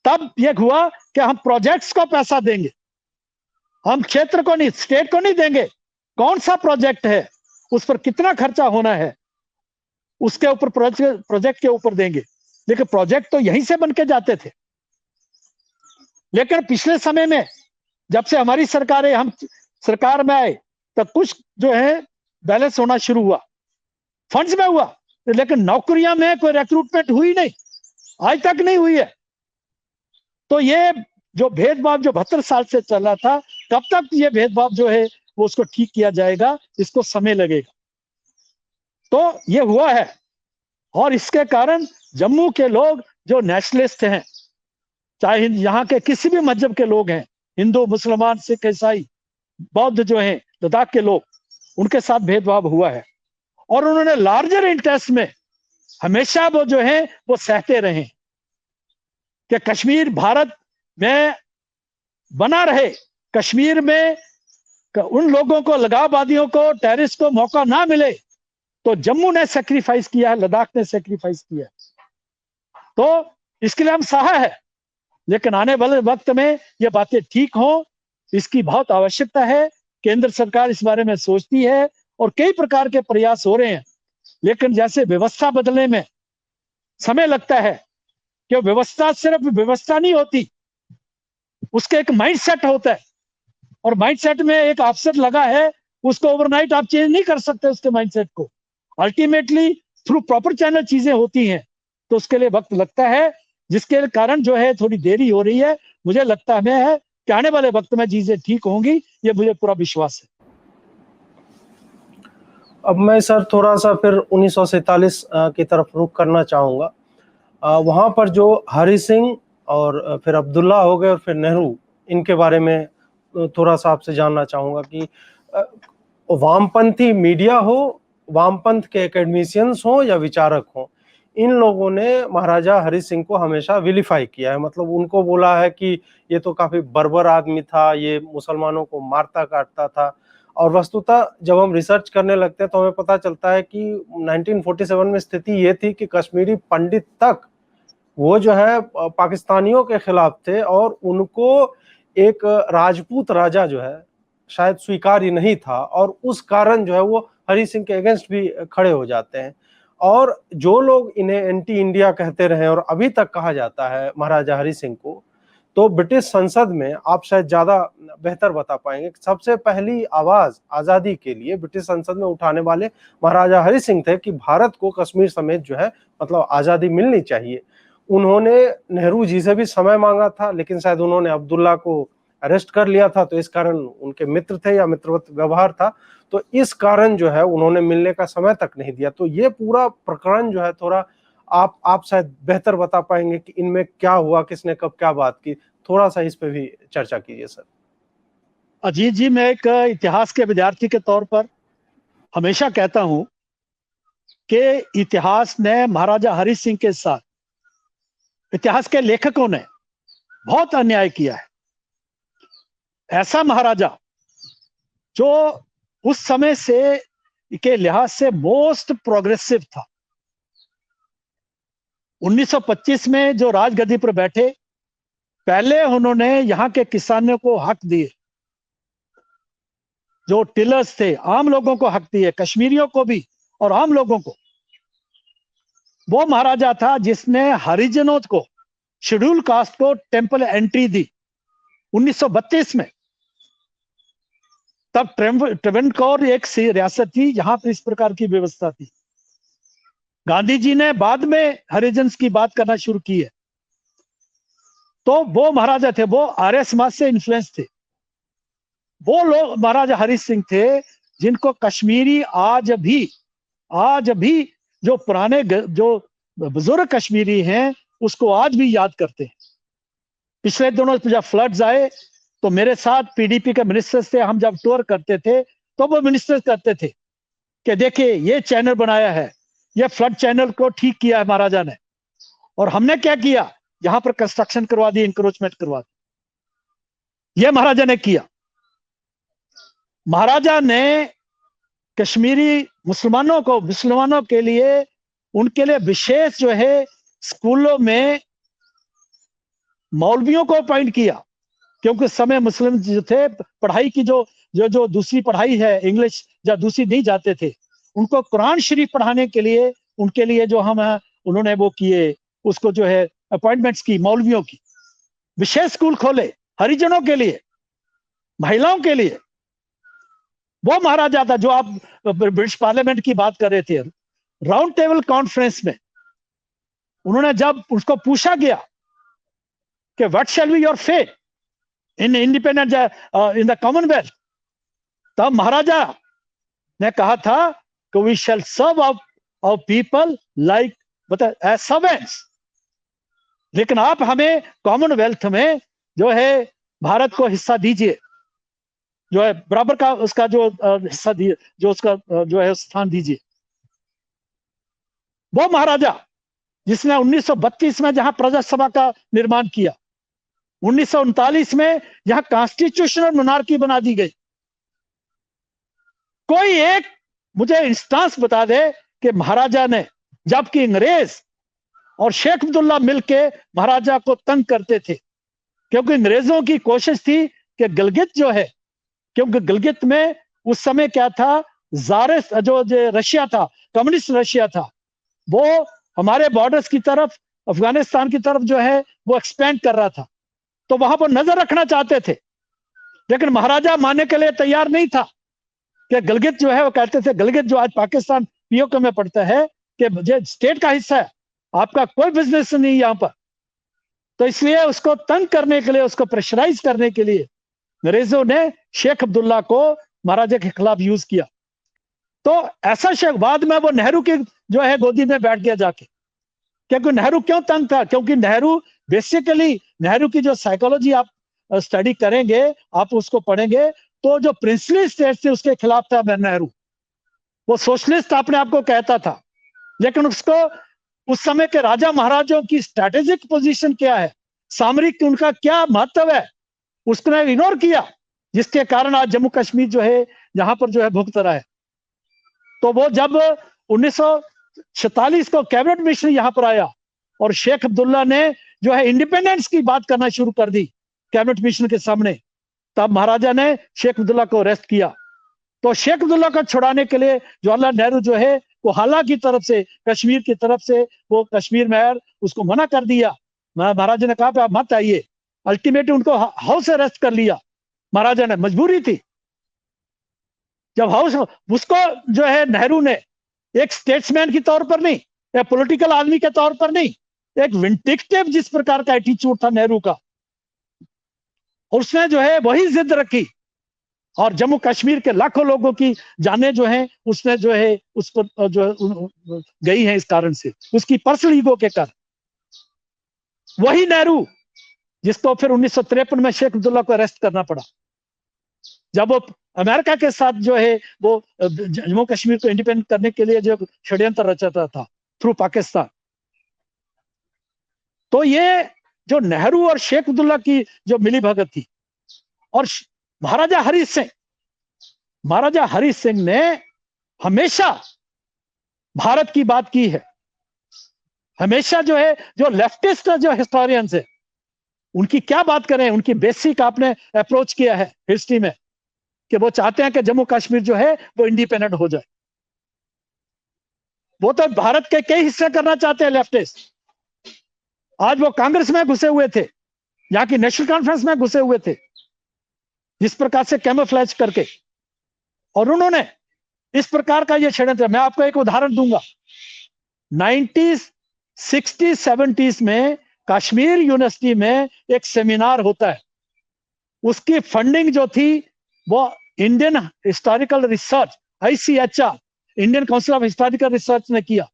तब यह हुआ कि हम प्रोजेक्ट्स को पैसा देंगे, हम क्षेत्र को नहीं, स्टेट को नहीं देंगे, कौन सा प्रोजेक्ट है, उस पर कितना खर्चा होना है, उसके ऊपर प्रोजेक्ट के ऊपर देंगे। लेकिन प्रोजेक्ट तो यहीं से बन के जाते थे। लेकिन पिछले समय में जब से हमारी सरकार है, हम सरकार में आए, तब कुछ जो है बैलेंस होना शुरू हुआ, फंड्स में हुआ, लेकिन नौकरियां में कोई रिक्रूटमेंट हुई नहीं, आज तक नहीं हुई है। तो ये जो भेदभाव जो 72 साल से चला था, कब तक ये भेदभाव जो है वो उसको ठीक किया जाएगा, इसको समय लगेगा। तो ये हुआ है, और इसके कारण जम्मू के लोग जो नेशनलिस्ट हैं, चाहे यहाँ के किसी भी मजहब के लोग हैं, हिंदू, मुसलमान, सिख, ईसाई, बौद्ध जो हैं, लद्दाख के लोग, उनके साथ भेदभाव हुआ है। और उन्होंने लार्जर इंटरेस्ट में हमेशा वो जो है वो सहते रहे कि कश्मीर भारत में बना रहे, कश्मीर में उन लोगों को, लगाववादियों को, टेररिस्ट को मौका ना मिले। तो जम्मू ने सेक्रीफाइस किया है, लद्दाख ने सेक्रीफाइस किया है, तो इसके लिए हम सहा है। लेकिन आने वाले वक्त में ये बातें ठीक हो, इसकी बहुत आवश्यकता है। केंद्र सरकार इस बारे में सोचती है और कई प्रकार के प्रयास हो रहे हैं, लेकिन जैसे व्यवस्था बदलने में समय लगता है, कि व्यवस्था सिर्फ व्यवस्था नहीं होती, उसके एक माइंडसेट होता है, और माइंडसेट में एक ऑफसेट लगा है, उसको ओवरनाइट आप चेंज नहीं कर सकते उसके माइंडसेट को। अल्टीमेटली थ्रू प्रॉपर चैनल चीजें होती हैं, तो उसके लिए वक्त लगता है, जिसके कारण जो है थोड़ी देरी हो रही है। मुझे लगता है कि आने वाले वक्त में चीजें ठीक होंगी, ये मुझे पूरा विश्वास है। अब मैं सर थोड़ा सा फिर 1947 की तरफ रुख करना चाहूँगा। वहाँ पर जो हरि सिंह और फिर अब्दुल्ला हो गए और फिर नेहरू, इनके बारे में थोड़ा सा आपसे जानना चाहूँगा कि वामपंथी मीडिया हो, वामपंथ के एकेडमिशियंस हो या विचारक हो, इन लोगों ने महाराजा हरि सिंह को हमेशा विलिफाई किया है। मतलब उनको बोला है कि ये तो काफ़ी बर्बर आदमी था, ये मुसलमानों को मारता काटता था। और वस्तुतः जब हम रिसर्च करने लगते हैं तो हमें पता चलता है कि 1947 में स्थिति ये थी कि कश्मीरी पंडित तक वो जो है पाकिस्तानियों के खिलाफ थे, और उनको एक राजपूत राजा जो है शायद स्वीकार्य नहीं था, और उस कारण जो है वो हरि सिंह के अगेंस्ट भी खड़े हो जाते हैं। और जो लोग इन्हें एंटी इंडिया कहते रहे और अभी तक कहा जाता है महाराजा हरि सिंह को, तो ब्रिटिश संसद में आप शायद ज्यादा बेहतर बता पाएंगे, सबसे पहली आवाज आजादी के लिए ब्रिटिश संसद में उठाने वाले महाराजा हरि सिंह थे कि भारत को कश्मीर समेत जो है मतलब आजादी मिलनी चाहिए। उन्होंने नेहरू जी से भी समय मांगा था, लेकिन शायद उन्होंने अब्दुल्ला को अरेस्ट कर लिया था, तो इस कारण उनके मित्र थे या मित्रवत व्यवहार था, तो इस कारण जो है उन्होंने मिलने का समय तक नहीं दिया। तो ये पूरा प्रकरण जो है थोड़ा आप शायद बेहतर बता पाएंगे कि इनमें क्या हुआ, किसने कब क्या बात की, थोड़ा सा इस पे भी चर्चा कीजिए सर। अजीत जी, मैं एक इतिहास के विद्यार्थी के तौर पर हमेशा कहता हूं कि इतिहास ने महाराजा हरि सिंह के साथ, इतिहास के लेखकों ने बहुत अन्याय किया है। ऐसा महाराजा जो उस समय से के लिहाज से मोस्ट प्रोग्रेसिव था। 1925 में जो राजगद्दी पर बैठे, पहले उन्होंने यहां के किसानों को हक दिए, जो टिलर्स थे, आम लोगों को हक दिए, कश्मीरियों को भी और आम लोगों को। वो महाराजा था जिसने हरिजनों को, शेड्यूल कास्ट को टेंपल एंट्री दी 1932 में। तब ट्रेवनकोर एक सी रियासत थी, यहां पर इस प्रकार की व्यवस्था थी। गांधी जी ने बाद में हरिजन्स की बात करना शुरू की है। तो वो महाराजा थे, वो आर्य समाज से इन्फ्लुएंस थे। वो लोग महाराजा हरि सिंह थे जिनको कश्मीरी आज भी जो पुराने जो बुजुर्ग कश्मीरी हैं उसको आज भी याद करते हैं। पिछले दिनों जब फ्लड्स आए तो मेरे साथ पीडीपी के मिनिस्टर्स थे, हम जब टूर करते थे तो वो मिनिस्टर्स करते थे कि देखिए ये चैनल बनाया है, ये फ्लड चैनल को ठीक किया है महाराजा ने, और हमने क्या किया, यहां पर कंस्ट्रक्शन करवा दी, इंक्रोचमेंट करवा दी। ये महाराजा ने किया। महाराजा ने कश्मीरी मुसलमानों के लिए, उनके लिए विशेष जो है स्कूलों में मौलवियों को अपॉइंट किया, क्योंकि उस समय मुस्लिम जो थे पढ़ाई की जो दूसरी पढ़ाई है, इंग्लिश या दूसरी नहीं जाते थे, उनको कुरान शरीफ पढ़ाने के लिए उनके लिए जो हम उन्होंने वो किए, उसको जो है अपॉइंटमेंट्स की, मौलवियों की विशेष स्कूल खोले हरिजनों के लिए, महिलाओं के लिए। वो महाराजा था जो आप ब्रिटिश पार्लियामेंट की बात कर रहे थे, राउंड टेबल कॉन्फ्रेंस में उन्होंने जब उसको पूछा गया कि what shall be your fate in independent in the commonwealth, तब महाराजा ने कहा था कि we shall serve our people like as servants, लेकिन आप हमें कॉमनवेल्थ में जो है भारत को हिस्सा दीजिए, जो है बराबर का उसका जो हिस्सा दिए, जो उसका जो है स्थान दीजिए। वो महाराजा जिसने 1932 में जहां प्रजासभा का निर्माण किया, 1939 में यहां कॉन्स्टिट्यूशनल मोनार्की बना दी गई। कोई एक मुझे इंस्टांस बता दे कि महाराजा ने, जबकि अंग्रेज और शेख अब्दुल्ला मिलके महाराजा को तंग करते थे, क्योंकि अंग्रेजों की कोशिश थी कि गिलगित जो है, क्योंकि गिलगित में उस समय क्या था, जारिस जो रशिया था, कम्युनिस्ट रशिया था, वो हमारे बॉर्डर्स की तरफ, अफगानिस्तान की तरफ जो है वो एक्सपेंड कर रहा था, तो वहां पर नजर रखना चाहते थे। लेकिन महाराजा मानने के लिए तैयार नहीं था कि गिलगित जो है, वो कहते थे गिलगित जो आज पाकिस्तान पीओके में पड़ता है कि मुझे स्टेट का हिस्सा है, आपका कोई बिजनेस नहीं यहां पर। तो इसलिए उसको तंग करने के लिए, उसको प्रेशराइज करने के लिए अंग्रेजों ने शेख अब्दुल्ला को महाराजा के खिलाफ यूज किया। तो ऐसा शेख बाद में वो नेहरू की जो है गोदी में बैठ गया जाके। क्योंकि नेहरू क्यों तंग था, क्योंकि नेहरू बेसिकली, नेहरू की जो साइकोलॉजी आप स्टडी करेंगे, आप उसको पढ़ेंगे, तो जो प्रिंसली स्टेट थे उसके खिलाफ था नेहरू। वो सोशलिस्ट अपने आप को कहता था, लेकिन उसको उस समय के राजा महाराजों की स्ट्रेटेजिक पोजीशन क्या है, सामरिक उनका क्या महत्व है, उसने इग्नोर किया, जिसके कारण आज जम्मू कश्मीर जो है यहां पर जो है भुगत रहा है। तो वो जब 1946 को कैबिनेट मिशन यहां पर आया और शेख अब्दुल्ला ने जो है इंडिपेंडेंस की बात करना शुरू कर दी कैबिनेट मिशन के सामने, तब महाराजा ने शेख अब्दुल्ला को अरेस्ट किया। तो शेख अब्दुल्ला को छुड़ाने के लिए जवाहरलाल नेहरू जो है वो हाला की तरफ से, कश्मीर की तरफ से, वो कश्मीर मेयर उसको मना कर दिया। महाराजा ने कहा आप मत आइए, अल्टीमेटली उनको हाउस अरेस्ट कर लिया। महाराजा ने, मजबूरी थी। जब हाउस, उसको जो है नेहरू ने एक स्टेट्समैन के तौर पर नहीं, एक पॉलिटिकल आदमी के तौर पर नहीं, एक विंटिक्टिव जिस प्रकार का एटीट्यूड था नेहरू का, उसने जो है वही जिद रखी, और जम्मू कश्मीर के लाखों लोगों की जानें जो है उसने जो है उस पर जो है गई है, इस कारण से, उसकी पर्सनल ईगो के कारण। वही नेहरू जिसको फिर 1953 में शेख अब्दुल्ला को अरेस्ट करना पड़ा, जब वो अमेरिका के साथ जो है वो जम्मू कश्मीर को इंडिपेंडेंट करने के लिए जो षड्यंत्र रचाता था थ्रू पाकिस्तान। तो ये जो नेहरू और शेख अब्दुल्ला की जो मिली भगत थी, और महाराजा हरि सिंह ने हमेशा भारत की बात की है। हमेशा जो है, जो लेफ्टिस्ट जो हिस्टोरियंस है, उनकी क्या बात करें, उनकी बेसिक आपने अप्रोच किया है हिस्ट्री में कि वो चाहते हैं कि जम्मू कश्मीर जो है वो इंडिपेंडेंट हो जाए। वो तो भारत के कई हिस्से करना चाहते हैं लेफ्टिस्ट। आज वो कांग्रेस में घुसे हुए थे, यहाँ की नेशनल कॉन्फ्रेंस में घुसे हुए थे, जिस प्रकार से कैमोफ्लेज करके, और उन्होंने इस प्रकार का ये षड्यंत्र, मैं आपको एक उदाहरण दूंगा। 1960s 70s में कश्मीर यूनिवर्सिटी में एक सेमिनार होता है, उसकी फंडिंग जो थी वो Indian historical research ICHR, Indian council of historical research ने किया।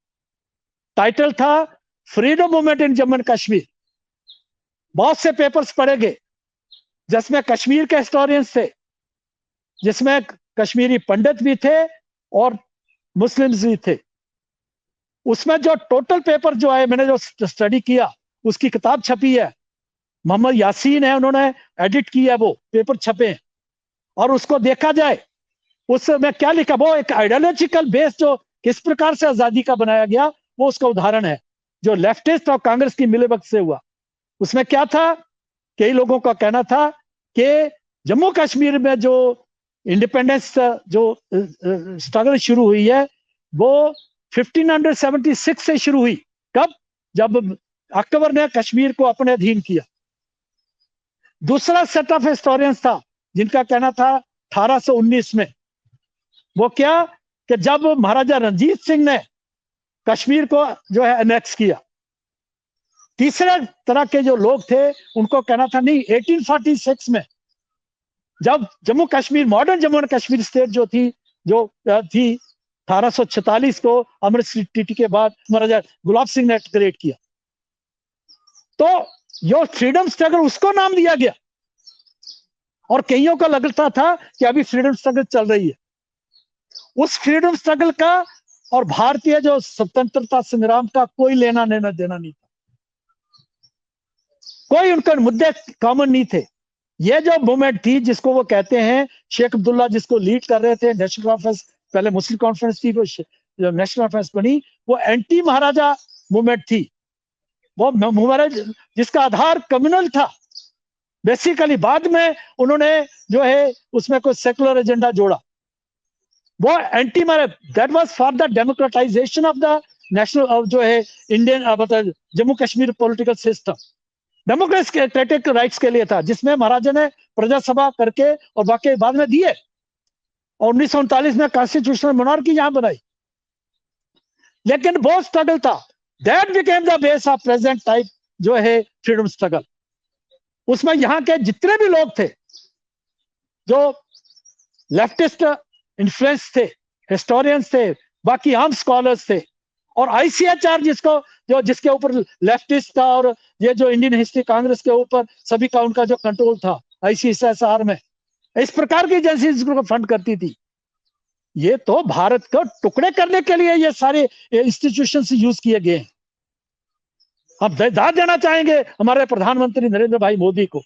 टाइटल था freedom movement in Jammu and Kashmir. बहुत से पेपर्स पढ़े गए जिसमें कश्मीर के हिस्टोरियंस थे, जिसमें कश्मीरी पंडित भी थे और मुस्लिम्स भी थे। उसमें जो टोटल पेपर जो है, मैंने जो स्टडी किया, उसकी किताब छपी है, मोहम्मद यासीन है, उन्होंने एडिट किया है, वो पेपर छपे हैं। और उसको देखा जाए, उसमें क्या लिखा, वो एक आइडियोलॉजिकल बेस जो किस प्रकार से आजादी का बनाया गया, वो उसका उदाहरण है, जो लेफ्टिस्ट और कांग्रेस की मिलीभगत से हुआ। उसमें क्या था, कई लोगों का कहना था कि जम्मू कश्मीर में जो इंडिपेंडेंस जो स्ट्रगल शुरू हुई है वो 1576 से शुरू हुई। कब? जब अकबर ने कश्मीर को अपने अधीन किया। दूसरा सेट ऑफ हिस्टोरियंस था जिनका कहना था 1819 में। वो क्या कि जब महाराजा रणजीत सिंह ने कश्मीर को जो है एनेक्स किया। तीसरे तरह के जो लोग थे उनको कहना था नहीं, 1846 में जब Jammu Kashmir, modern Jammu and Kashmir state जो थी 1846 को अमृतसर ट्रीटी के बाद महाराजा गुलाब सिंह ने क्रिएट किया, तो यो फ्रीडम स्ट्रगल उसको नाम दिया गया। और कईयों को लगता था कि अभी फ्रीडम स्ट्रगल चल रही है। उस फ्रीडम स्ट्रगल का और भारतीय जो स्वतंत्रता संग्राम का कोई लेना देना नहीं था, कोई उनके मुद्दे कॉमन नहीं थे। ये जो मूवमेंट थी जिसको वो कहते हैं शेख अब्दुल्ला, जिसको लीड कर रहे थे, नेशनल कॉन्फ्रेंस, पहले मुस्लिम कॉन्फ्रेंस थी, वो जो नेशनल कॉन्फ्रेंस बनी, वो एंटी महाराजा मूवमेंट थी। वो मूवमेंट जिसका आधार कम्युनल था बेसिकली। बाद में उन्होंने जो है उसमें कोई सेकुलर एजेंडा जोड़ा। वो anti that was for the democratisation of the national जो है इंडियन मतलब Jammu Kashmir political system, democratic rights के लिए था, जिसमें महाराजा ने प्रजासभा करके और बाकी बाद में दिए, और 1939 में कॉन्स्टिट्यूशनल मोनार्की यहां बनाई। लेकिन वो स्ट्रगल था, that became the base of present type जो है फ्रीडम स्ट्रगल। उसमें यहाँ के जितने भी लोग थे जो लेफ्टिस्ट इन्फ्लुएंस थे, हिस्टोरियंस थे, बाकी आम स्कॉलर्स थे, और ICHR जिसके ऊपर लेफ्टिस्ट था, और ये जो इंडियन हिस्ट्री कांग्रेस के ऊपर सभी का उनका जो कंट्रोल था ICHR में, इस प्रकार की एजेंसी जिसको फंड करती थी। ये तो भारत को टुकड़े करने के लिए ये सारे इंस्टीट्यूशन यूज किए गए हैं। हम दाद देना चाहेंगे हमारे प्रधानमंत्री नरेंद्र भाई मोदी को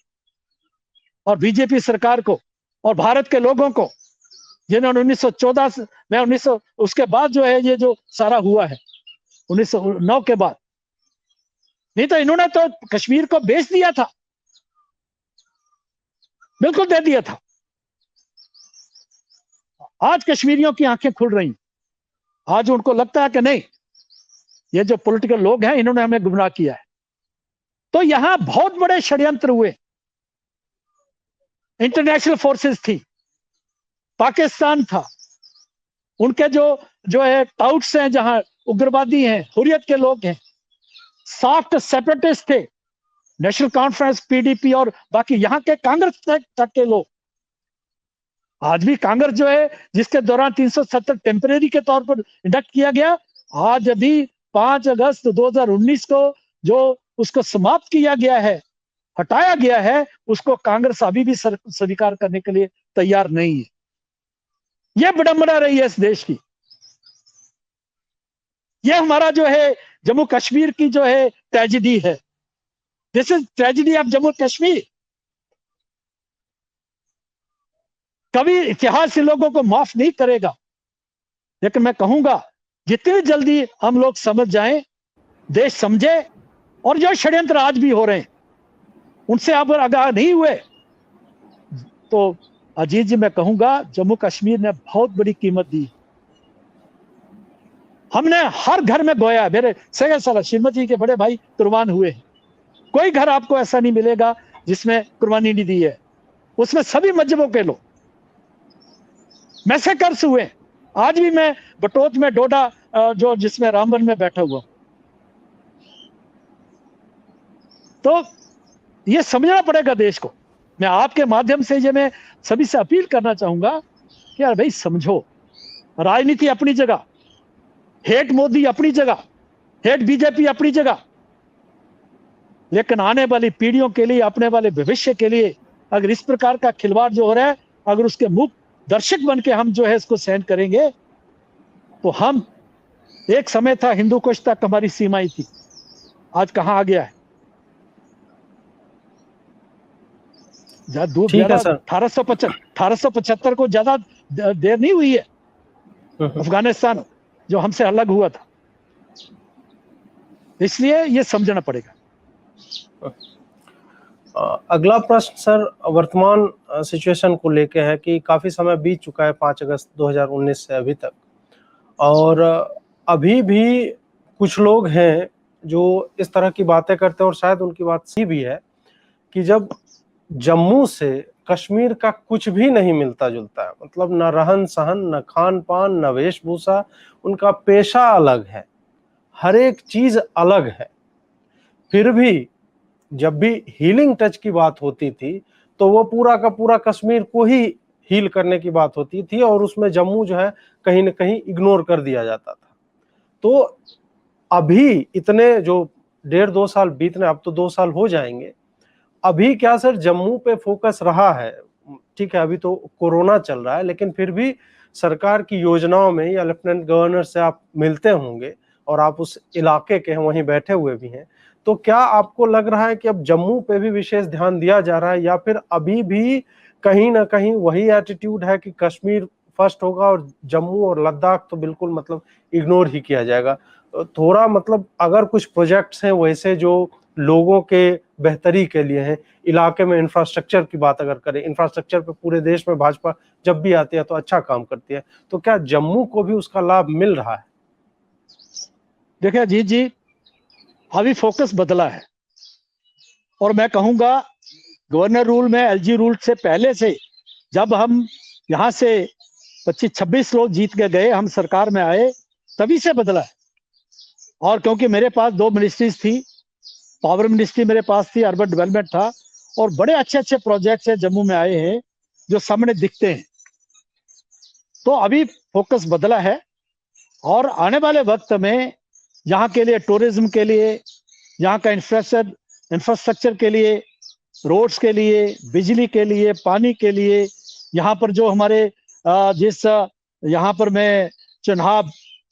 और बीजेपी सरकार को और भारत के लोगों को, जिन्होंने 1914 में 1900 उसके बाद जो है ये जो सारा हुआ है 1909 के बाद, नहीं तो इन्होंने तो कश्मीर को बेच दिया था, बिल्कुल दे दिया था। आज कश्मीरियों की आंखें खुल रही, आज उनको लगता है कि नहीं, ये जो पॉलिटिकल लोग हैं इन्होंने हमें गुमराह किया है। तो यहां बहुत बड़े षड्यंत्र हुए, इंटरनेशनल फोर्सेस थी, पाकिस्तान था, उनके जो है टाउट्स हैं, जहां उग्रवादी हैं, हुर्रियत के लोग हैं, सॉफ्ट सेपरेटिस्ट थे, नेशनल कॉन्फ्रेंस, PDP और बाकी यहाँ के कांग्रेस तक के लोग। आज भी कांग्रेस जो है जिसके दौरान 370 टेम्परेरी के तौर पर इंडक्ट किया गया, आज अभी 5 अगस्त 2019 को जो उसको समाप्त किया गया है, हटाया गया है, उसको कांग्रेस अभी भी स्वीकार करने के लिए तैयार नहीं है। यह विडंबना रही है इस देश की। यह हमारा जो है जम्मू कश्मीर की जो है ट्रेजेडी है। This is tragedy of Jammu Kashmir. कभी इतिहास इन लोगों को माफ नहीं करेगा। लेकिन मैं कहूंगा जितनी जल्दी हम लोग समझ जाएं, देश समझे, और जो षड्यंत्र आज भी हो रहे हैं उनसे आप आगाह नहीं हुए तो अजीत जी, मैं कहूंगा जम्मू कश्मीर ने बहुत बड़ी कीमत दी। हमने हर घर में गोया, मेरे सगे साला श्रीमती के बड़े भाई कुर्बान हुए हैं। कोई घर आपको ऐसा नहीं मिलेगा जिसमें कुर्बानी नहीं दी है। उसमें सभी मजहबों के लोग मैसेकर्स हुए। आज भी मैं बटोत में डोडा जो जिसमें रामबन में बैठा हुआ, तो ये समझना पड़ेगा देश को। मैं आपके माध्यम से ये मैं सभी से अपील करना चाहूंगा कि यार भाई समझो, राजनीति अपनी जगह, हेट मोदी अपनी जगह, हेट बीजेपी अपनी जगह, लेकिन आने वाली पीढ़ियों के लिए, अपने वाले भविष्य के लिए अगर इस प्रकार का खिलवाड़ जो हो रहा है, अगर उसके मुख दर्शक बन के हम जो है इसको सहन करेंगे तो हम, एक समय था हिंदू कुश तक हमारी सीमाएं थी, आज कहां आ गया है। ठीक है सर। 1875 को ज्यादा देर नहीं हुई है अफगानिस्तान जो हमसे अलग हुआ था, इसलिए ये समझना पड़ेगा। अगला प्रश्न सर वर्तमान सिचुएशन को लेके है कि काफी समय बीत चुका है 5 अगस्त 2019 से अभी तक, और अभी भी कुछ लोग हैं जो इस तरह की बातें करते हैं, और शायद उनकी बात सही भी है कि जब जम्मू से कश्मीर का कुछ भी नहीं मिलता जुलता है, मतलब न रहन सहन, न खान पान, न वेशभूषा, उनका पेशा अलग है, हर एक चीज अलग है, फिर भी जब भी हीलिंग टच की बात होती थी तो वो पूरा का पूरा कश्मीर को ही हील करने की बात होती थी, और उसमें जम्मू जो है कहीं ना कहीं इग्नोर कर दिया जाता था। तो अभी इतने जो 1.5-2 साल बीतने, अब तो 2 साल हो जाएंगे, अभी क्या सर जम्मू पे फोकस रहा है? ठीक है, अभी तो कोरोना चल रहा है, लेकिन फिर भी सरकार की योजनाओं में, या लेफ्टिनेंट गवर्नर से आप मिलते होंगे और आप उस इलाके के हैं, वहीं बैठे हुए भी हैं, तो क्या आपको लग रहा है कि अब जम्मू पे भी विशेष ध्यान दिया जा रहा है, या फिर अभी भी कहीं ना कहीं वही एटीट्यूड है कि कश्मीर फर्स्ट होगा और जम्मू और लद्दाख तो बिल्कुल मतलब इग्नोर ही किया जाएगा? थोड़ा मतलब अगर कुछ प्रोजेक्ट्स हैं वैसे जो लोगों के बेहतरी के लिए हैं, इलाके में इंफ्रास्ट्रक्चर की बात अगर करें, इंफ्रास्ट्रक्चर पे पूरे देश में भाजपा जब भी आती है तो अच्छा काम करती है, तो क्या जम्मू को भी उसका लाभ मिल रहा है? देखिए अजीत जी, अभी फोकस बदला है, और मैं कहूंगा गवर्नर रूल में, एलजी रूल से पहले से, जब हम यहां से 25-26 लोग जीत के गए, हम सरकार में आए, तभी से बदला है। और क्योंकि मेरे पास 2 मिनिस्ट्रीज थी, पावर मिनिस्ट्री मेरे पास थी, अर्बन डेवलपमेंट था, और बड़े अच्छे अच्छे प्रोजेक्ट्स हैं जम्मू में आए हैं जो सामने दिखते हैं। तो अभी फोकस बदला है, और आने वाले वक्त में यहाँ के लिए, टूरिज्म के लिए, यहाँ का इंफ्रास्ट्रक्चर के लिए, रोड्स के लिए, बिजली के लिए, पानी के लिए, यहाँ पर जो हमारे जिस यहाँ पर मैं चुनाव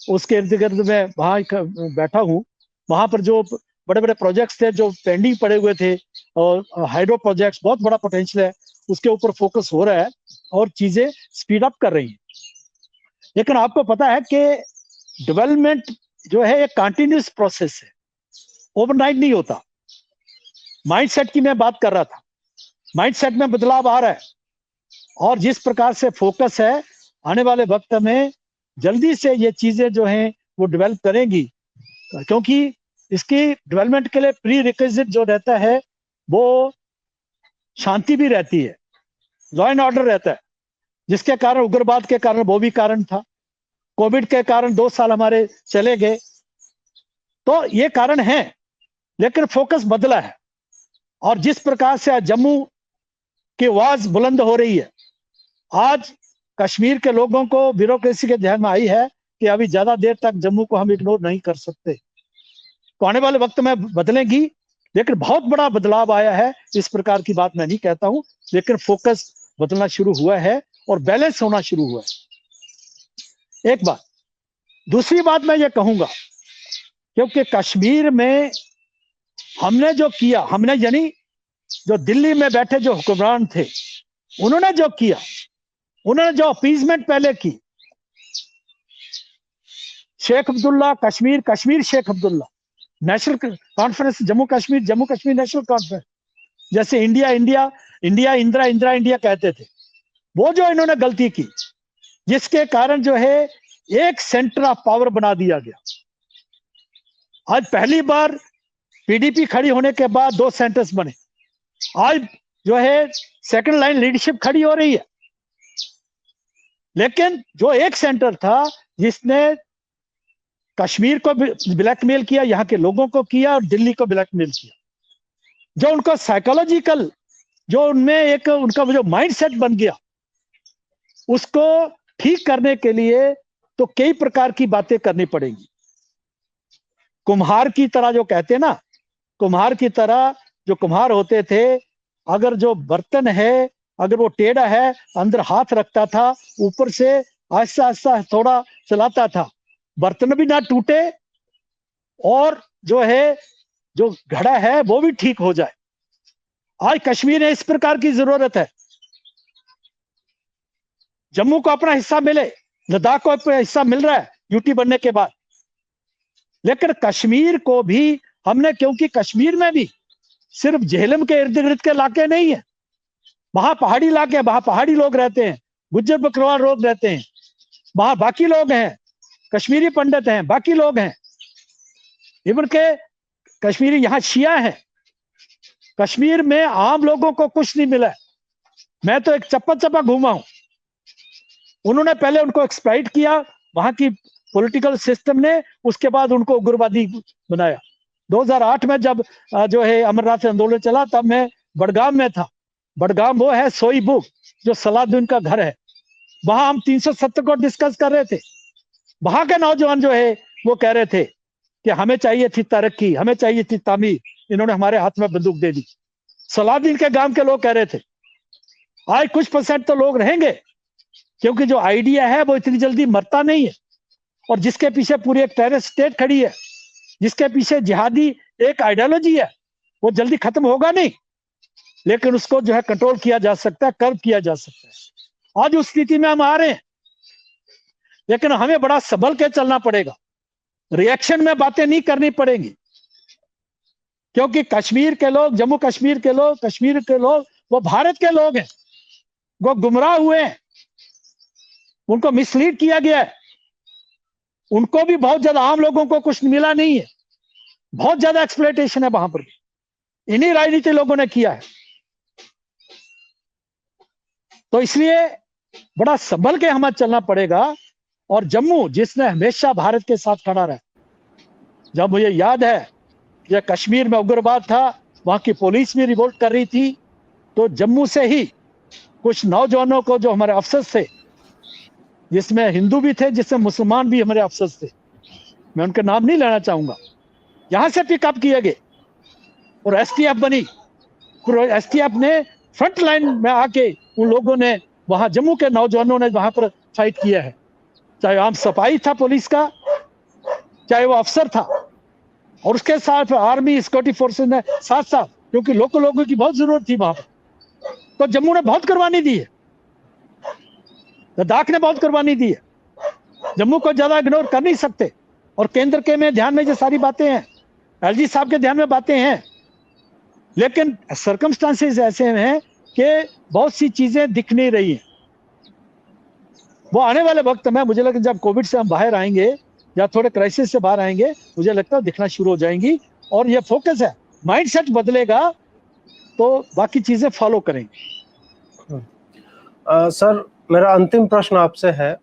उसके इर्द गिर्द में वहाँ बैठा हूँ, वहाँ पर जो बड़े बड़े प्रोजेक्ट्स थे जो पेंडिंग पड़े हुए थे, और हाइड्रो प्रोजेक्ट्स, बहुत बड़ा पोटेंशियल है, उसके ऊपर फोकस हो रहा है और चीजें स्पीड अप कर रही हैं। लेकिन आपको पता है कि डेवलपमेंट जो है एक कंटिन्यूस प्रोसेस है, ओवरनाइट नहीं होता। माइंडसेट की मैं बात कर रहा था, माइंडसेट में बदलाव आ रहा है, और जिस प्रकार से फोकस है, आने वाले वक्त में जल्दी से ये चीजें जो हैं वो डेवलप करेंगी, क्योंकि इसकी डेवलपमेंट के लिए प्री रिक्विजिट जो रहता है वो शांति भी रहती है, लॉ एंड ऑर्डर रहता है, जिसके कारण उग्रवाद के कारण वो भी कारण था, कोविड के कारण 2 साल हमारे चले गए, तो ये कारण है। लेकिन फोकस बदला है, और जिस प्रकार से आज जम्मू की आवाज बुलंद हो रही है, आज कश्मीर के लोगों को, ब्यूरोक्रेसी के ध्यान में आई है कि अभी ज्यादा देर तक जम्मू को हम इग्नोर नहीं कर सकते। तो आने वाले वक्त में बदलेगी, लेकिन बहुत बड़ा बदलाव आया है, इस प्रकार की बात मैं नहीं कहता हूं, लेकिन फोकस बदलना शुरू हुआ है और बैलेंस होना शुरू हुआ है। एक बात। दूसरी बात मैं ये कहूंगा, क्योंकि कश्मीर में हमने जो किया, हमने यानी जो दिल्ली में बैठे जो हुक्मरान थे, उन्होंने जो किया उन्होंने जो अपीजमेंट पहले की, Sheikh Abdullah Kashmir, Kashmir Sheikh Abdullah, National Conference Jammu Kashmir National Conference, जैसे India India India Indira Indira India कहते थे, वो जो इन्होंने गलती की, जिसके कारण जो है एक सेंटर ऑफ पावर बना दिया गया। आज पहली बार पीडीपी खड़ी होने के बाद 2 सेंटर्स बने। आज जो है सेकंड लाइन लीडरशिप खड़ी हो रही है, लेकिन जो एक सेंटर था जिसने कश्मीर को ब्लैकमेल किया, यहाँ के लोगों को किया और दिल्ली को ब्लैकमेल किया, जो उनको साइकोलॉजिकल, जो उनमें एक उनका जो माइंडसेट बन गया, उसको ठीक करने के लिए तो कई प्रकार की बातें करनी पड़ेंगी। कुम्हार की तरह जो कहते हैं ना, कुम्हार की तरह जो कुम्हार होते थे, अगर जो बर्तन है अगर वो टेढ़ा है, अंदर हाथ रखता था, ऊपर से आहिस्ता आहिस्ता थोड़ा चलाता था, बर्तन भी ना टूटे और जो है जो घड़ा है वो भी ठीक हो जाए। आज कश्मीर में इस प्रकार की जरूरत है। जम्मू को अपना हिस्सा मिले, लद्दाख को अपना हिस्सा मिल रहा है यूटी बनने के बाद, लेकिन कश्मीर को भी हमने, क्योंकि कश्मीर में भी सिर्फ झेलम के इर्द गिर्द के इलाके नहीं है, वहां पहाड़ी इलाके, वहां पहाड़ी लोग रहते हैं, गुज्जर बकरवाल लोग रहते हैं, वहां बाकी लोग हैं, कश्मीरी पंडित हैं, बाकी लोग हैं, इवन के कश्मीरी यहाँ शिया हैं। कश्मीर में आम लोगों को कुछ नहीं मिला। मैं तो एक चप्पा चप्पा घूमा हूं। उन्होंने पहले उनको एक्सप्लॉइट किया, वहां की पॉलिटिकल सिस्टम ने, उसके बाद उनको उग्रवादी बनाया। 2008 में जब जो है अमरनाथ आंदोलन चला, तब मैं बडगाम में था। बडगाम वो है सोईबुग, जो सलाहुद्दीन का घर है, वहां हम 370 को डिस्कस कर रहे थे। वहां के नौजवान जो है वो कह रहे थे कि हमें चाहिए थी तरक्की, हमें चाहिए थी तामीर, इन्होंने हमारे हाथ में बंदूक दे दी। सलाहुद्दीन के गांव के लोग कह रहे थे। आज कुछ % तो लोग रहेंगे, क्योंकि जो आइडिया है वो इतनी जल्दी मरता नहीं है, और जिसके पीछे पूरी एक टेररिस्ट स्टेट खड़ी है, जिसके पीछे जिहादी एक आइडियोलॉजी है, वो जल्दी खत्म होगा नहीं, लेकिन उसको जो है कंट्रोल किया जा सकता है, कर्व किया जा सकता है। आज उस स्थिति में हम आ रहे हैं, लेकिन हमें बड़ा संभल के चलना पड़ेगा। रिएक्शन में बातें नहीं करनी पड़ेंगी, क्योंकि कश्मीर के लोग, जम्मू कश्मीर के लोग, कश्मीर के लोग वो भारत के लोग हैं, वो गुमराह हुए हैं, उनको मिसलीड किया गया है, उनको भी बहुत ज्यादा, आम लोगों को कुछ मिला नहीं है, बहुत ज्यादा एक्सप्लॉयटेशन है वहां पर भी, इन्हीं राजनीति लोगों ने किया है। तो इसलिए बड़ा संभल के हमें चलना पड़ेगा। और जम्मू जिसने हमेशा भारत के साथ खड़ा रहा, जब मुझे याद है जब कश्मीर में उग्रवाद था, वहां की पुलिस भी रिवोल्ट कर रही थी, तो जम्मू से ही कुछ नौजवानों को, जो हमारे अफसर थे, जिसमें हिंदू भी थे, जिसमें मुसलमान भी हमारे अफसर थे, मैं उनके नाम नहीं लेना चाहूंगा, यहां से पिकअप किए गए और एसटीएफ बनी। एसटीएफ ने फ्रंट लाइन में आके उन लोगों ने, वहां जम्मू के नौजवानों ने वहां पर फाइट किया है, चाहे आम सिपाही था पुलिस का, चाहे वो अफसर था, और उसके साथ आर्मी सिक्योरिटी फोर्सेस ने साथ साथ, क्योंकि लोगों की बहुत जरूरत थी वहां पर। तो जम्मू ने बहुत कुर्बानी दी है, लद्दाख ने बहुत कुर्बानी दी है। जम्मू को ज्यादा इग्नोर कर नहीं सकते, और केंद्र के में ध्यान में जो सारी बातें हैं, एलजी साहब के ध्यान में बातें हैं, लेकिन सर्कमस्टांसेस ऐसे हैं कि बहुत सी चीजें दिख नहीं रही हैं। वो आने वाले वक्त में मुझे लगता है जब कोविड से हम बाहर आएंगे या थोड़े क्राइसिस से बाहर आएंगे, मुझे लगता है दिखना शुरू हो जाएंगी, और ये फोकस है, माइंडसेट बदलेगा तो बाकी चीजें फॉलो करेंगे। सर, मेरा अंतिम प्रश्न आपसे है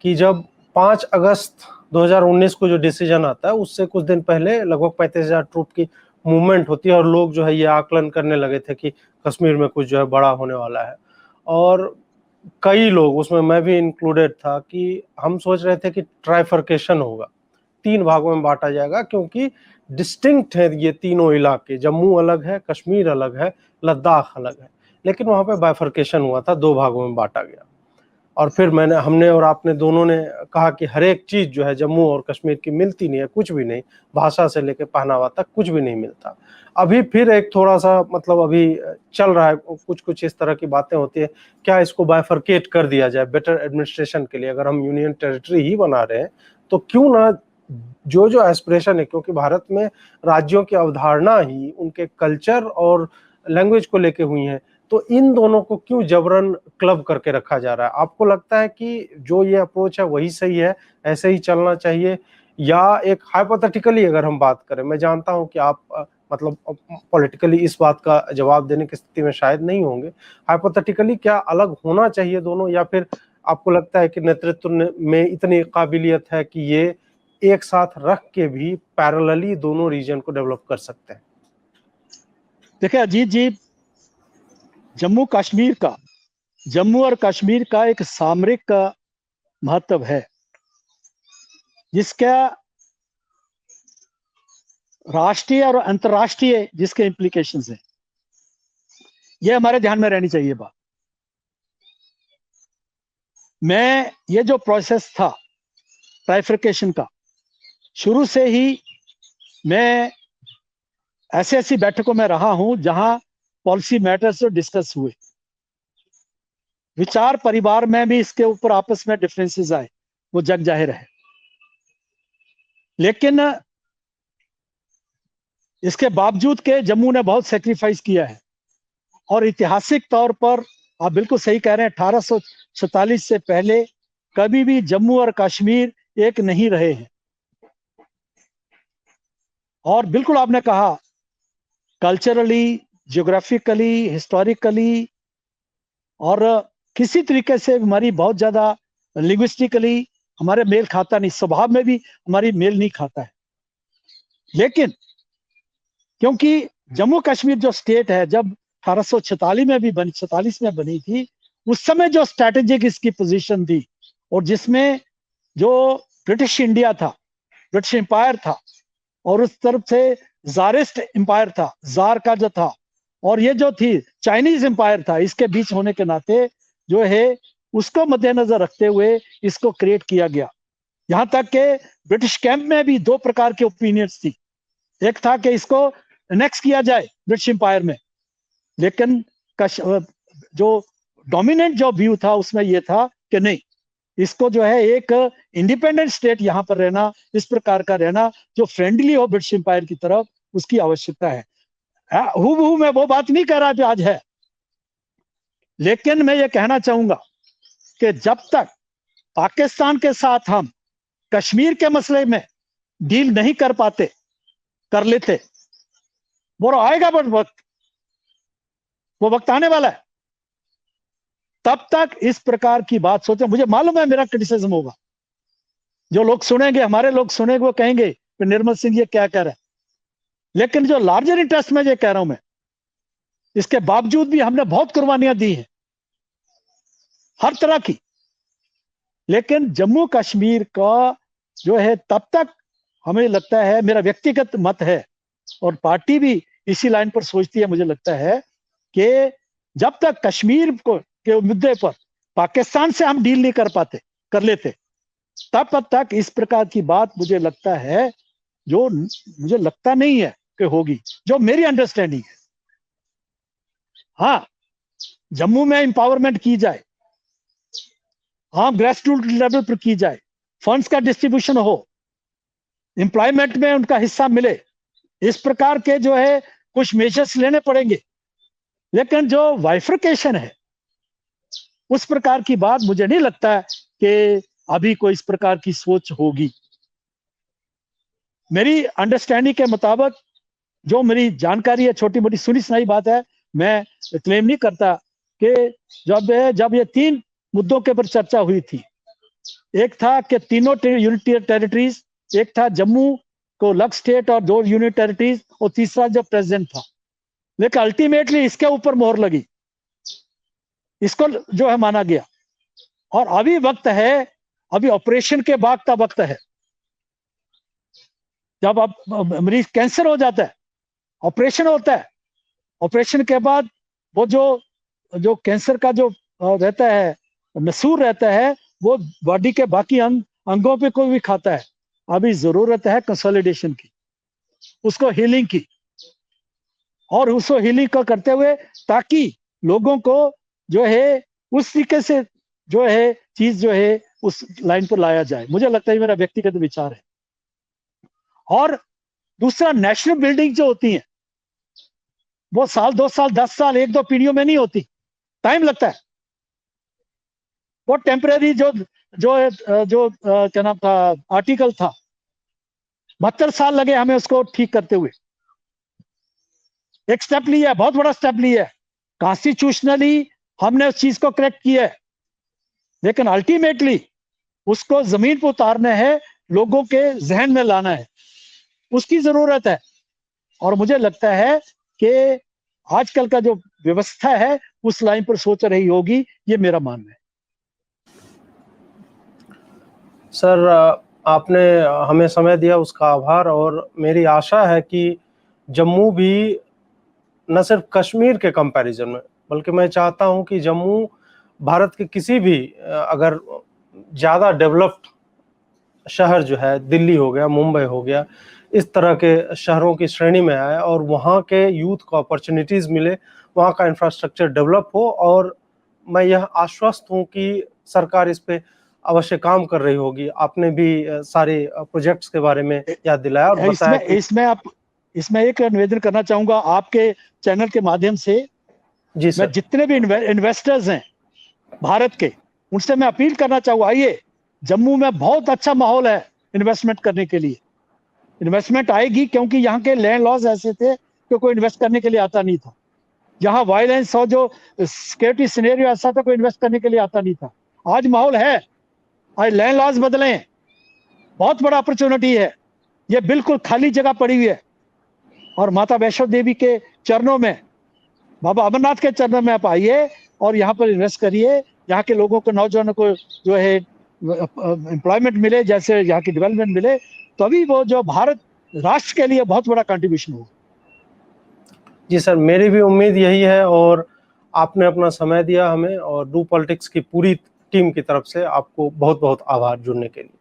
कि जब 5 अगस्त 2019 को जो डिसीजन आता है, उससे कुछ दिन पहले लगभग 35,000 ट्रूप की मूवमेंट होती है, और लोग जो है ये आकलन करने लगे थे कि कश्मीर में कुछ जो है बड़ा होने वाला है, और कई लोग, उसमें मैं भी इंक्लूडेड था, कि हम सोच रहे थे कि ट्राइफर्केशन होगा, 3 भागों में बांटा जाएगा, क्योंकि डिस्टिंक्ट है ये तीनों इलाके, जम्मू अलग है, कश्मीर अलग है, लद्दाख अलग है, लेकिन वहां पे बाइफर्केशन हुआ था, 2 भागों में बांटा गया। और फिर हमने और आपने दोनों ने कहा कि हर एक चीज जो है जम्मू और कश्मीर की मिलती नहीं है, कुछ भी नहीं, भाषा से लेकर पहनावा तक कुछ भी नहीं मिलता। अभी फिर एक थोड़ा सा मतलब अभी चल रहा है, कुछ कुछ इस तरह की बातें होती है, क्या इसको बाइफरकेट कर दिया जाए बेटर एडमिनिस्ट्रेशन के लिए? अगर हम यूनियन टेरिटरी ही बना रहे हैं तो क्यों ना जो जो एस्पिरेशन है, क्योंकि भारत में राज्यों की अवधारणा ही उनके कल्चर और लैंग्वेज को लेके हुई है, तो इन दोनों को क्यों जबरन क्लब करके रखा जा रहा है? आपको लगता है कि जो ये अप्रोच है वही सही है, ऐसे ही चलना चाहिए? या एक हाइपोथेटिकली अगर हम बात करें, मैं जानता हूं कि आप मतलब पॉलिटिकली इस बात का जवाब देने की स्थिति में शायद नहीं होंगे, हाइपोथेटिकली क्या अलग होना चाहिए दोनों, या फिर आपको लगता है कि नेतृत्व में इतनी काबिलियत है कि ये एक साथ रख के भी पैरेलली दोनों रीजन को डेवलप कर सकते हैं? देखिए अजीत जी, जम्मू और कश्मीर का एक सामरिक का महत्व है, जिसका राष्ट्रीय और अंतर्राष्ट्रीय जिसके इम्प्लीकेशंस हैं, ये हमारे ध्यान में रहनी चाहिए बात। मैं ये जो प्रोसेस था ट्राइफिकेशन का, शुरू से ही मैं ऐसी बैठकों में रहा हूं जहां पॉलिसी मैटर्स डिस्कस हुए। विचार परिवार में भी इसके ऊपर आपस में डिफरेंसेस आए, वो जग जाहिर है, लेकिन इसके बावजूद के जम्मू ने बहुत सेक्रीफाइस किया है। और ऐतिहासिक तौर पर आप बिल्कुल सही कह रहे हैं, 1847 से पहले कभी भी जम्मू और कश्मीर एक नहीं रहे हैं। और बिल्कुल आपने कहा, कल्चरली, जियोग्राफिकली, हिस्टोरिकली और किसी तरीके से हमारी बहुत ज्यादा लिंग्विस्टिकली हमारे मेल खाता नहीं, स्वभाव में भी हमारी मेल नहीं खाता है। लेकिन क्योंकि जम्मू कश्मीर जो स्टेट है, जब 1846 में भी बनी, 47 में बनी थी, उस समय जो स्ट्रैटेजिक इसकी पोजीशन थी, और जिसमें जो ब्रिटिश इंडिया था, ब्रिटिश एम्पायर था, और उस तरफ से जारिस्ट एम्पायर था, जार का जो था, और ये जो थी चाइनीज एम्पायर था, इसके बीच होने के नाते जो है उसको मद्देनजर रखते हुए इसको क्रिएट किया गया। यहां तक के ब्रिटिश कैंप में भी दो प्रकार के ओपिनियंस थी। एक था कि इसको नेक्स्ट किया जाए ब्रिटिश एम्पायर में, लेकिन जो डोमिनेंट जो व्यू था उसमें यह था कि नहीं, इसको जो है एक इंडिपेंडेंट स्टेट यहां पर रहना, इस प्रकार का रहना जो फ्रेंडली हो ब्रिटिश एम्पायर की तरफ, उसकी आवश्यकता है। हूबहू मैं वो बात नहीं कह रहा जो आज है, लेकिन मैं ये कहना चाहूंगा कि जब तक पाकिस्तान के साथ हम कश्मीर के मसले में डील नहीं कर लेते, वो आएगा बट वक्त, वो वक्त आने वाला है, तब तक इस प्रकार की बात सोचे। मुझे मालूम है मेरा क्रिटिसिज्म होगा, जो लोग सुनेंगे, हमारे लोग सुनेंगे, वो कहेंगे कि निर्मल सिंह ये क्या कह रहा है। लेकिन जो लार्जर इंटरेस्ट में ये कह रहा हूं मैं, इसके बावजूद भी हमने बहुत कुर्बानियां दी हैं हर तरह की, लेकिन जम्मू कश्मीर का जो है तब तक हमें लगता है, मेरा व्यक्तिगत मत है और पार्टी भी इसी लाइन पर सोचती है, मुझे लगता है कि जब तक कश्मीर को के मुद्दे पर पाकिस्तान से हम डील नहीं कर लेते, तब तक इस प्रकार की बात मुझे लगता है, जो मुझे लगता नहीं है कि होगी, जो मेरी अंडरस्टैंडिंग है। हाँ, जम्मू में इंपावरमेंट की जाए, हाँ ग्रास रूट लेवल पर की जाए, फंड्स का डिस्ट्रीब्यूशन हो, एम्प्लॉयमेंट में उनका हिस्सा मिले, इस प्रकार के जो है कुछ मेजर्स लेने पड़ेंगे। लेकिन जो वाइफ्रिकेशन है, उस प्रकार की बात मुझे नहीं लगता कि अभी कोई इस प्रकार की सोच होगी। मेरी अंडरस्टैंडिंग के मुताबिक, जो मेरी जानकारी है, छोटी मोटी सुनी सुनाई बात है, मैं क्लेम नहीं करता कि जब ये तीन मुद्दों के ऊपर चर्चा हुई थी, एक था कि तीनों यूनिट टेरिटरीज, एक था जम्मू को अलग स्टेट और 2 यूनिट टेरिटरीज, और तीसरा जो प्रेसिडेंट था, लेकिन अल्टीमेटली इसके ऊपर मोहर लगी, इसको जो है माना गया। और अभी वक्त है, अभी ऑपरेशन के बाद का वक्त है। जब अब मरीज कैंसर हो जाता है, ऑपरेशन होता है, ऑपरेशन के बाद वो जो कैंसर का जो रहता है मैसूर रहता है, वो बॉडी के बाकी अंगों पे को भी खाता है। अभी जरूरत है कंसोलिडेशन की, उसको हीलिंग की, और उसको हीलिंग को करते हुए ताकि लोगों को जो है उस तरीके से जो है चीज जो है उस लाइन पर लाया जाए। मुझे लगता है मेरा व्यक्तिगत विचार है। और दूसरा, नेशनल बिल्डिंग जो होती है वो साल 2 साल 10 साल 1-2 पीढ़ियों में नहीं होती, टाइम लगता है। वो टेम्परेरी जो जो जो क्या नाम था आर्टिकल था, 72 साल लगे हमें उसको ठीक करते हुए। एक स्टेप लिया है, बहुत बड़ा स्टेप लिया है, कॉन्स्टिट्यूशनली हमने उस चीज को करेक्ट किया है, लेकिन अल्टीमेटली उसको जमीन पर उतारना है, लोगों के जहन में लाना है, उसकी जरूरत है। और मुझे लगता है कि आजकल का जो व्यवस्था है उस लाइन पर सोच रही होगी, ये मेरा मानना है। सर, आपने हमें समय दिया, उसका आभार। और मेरी आशा है कि जम्मू भी न सिर्फ कश्मीर के कंपैरिजन में, बल्कि मैं चाहता हूं कि जम्मू भारत के किसी भी अगर ज़्यादा डेवलप्ड शहर जो है, दिल्ली हो गया, मुंबई हो गया, इस तरह के शहरों की श्रेणी में आए और वहाँ के यूथ को अपॉर्चुनिटीज़ मिले, वहाँ का इंफ्रास्ट्रक्चर डेवलप हो। और मैं यह आश्वस्त हूँ कि सरकार इस पे अवश्य काम कर रही होगी। आपने भी सारे प्रोजेक्ट्स के बारे में याद दिलाया और बताया कि इसमें एक निवेदन करना चाहूंगा आपके चैनल के माध्यम से। जी मैं सर। जितने भी इन्वेस्टर्स हैं भारत के, उनसे मैं अपील करना चाहूंगा, आइए, जम्मू में बहुत अच्छा माहौल है इन्वेस्टमेंट करने के लिए। इन्वेस्टमेंट आएगी क्योंकि यहाँ के लैंड लॉज ऐसे थे कि कोई इन्वेस्ट करने के लिए आता नहीं था। यहाँ वायलेंस और जो सिक्योरिटी सिनेरियो ऐसा था, कोई इन्वेस्ट करने के लिए आता नहीं था। आज माहौल है, आज लैंड लॉज बदले, बहुत बड़ा अपॉर्चुनिटी है। ये बिल्कुल खाली जगह पड़ी हुई है, और माता वैष्णो देवी के चरणों में, बाबा अमरनाथ के चरणों में आप आइए और यहाँ पर इन्वेस्ट करिए। यहाँ के लोगों को, नौजवानों को जो है एम्प्लॉयमेंट मिले, जैसे यहाँ की डेवलपमेंट मिले, तभी वो जो भारत राष्ट्र के लिए बहुत बड़ा कंट्रीब्यूशन होगा। जी सर, मेरी भी उम्मीद यही है। और आपने अपना समय दिया हमें, और डू पॉलिटिक्स की पूरी टीम की तरफ से आपको बहुत बहुत आभार जुड़ने के लिए।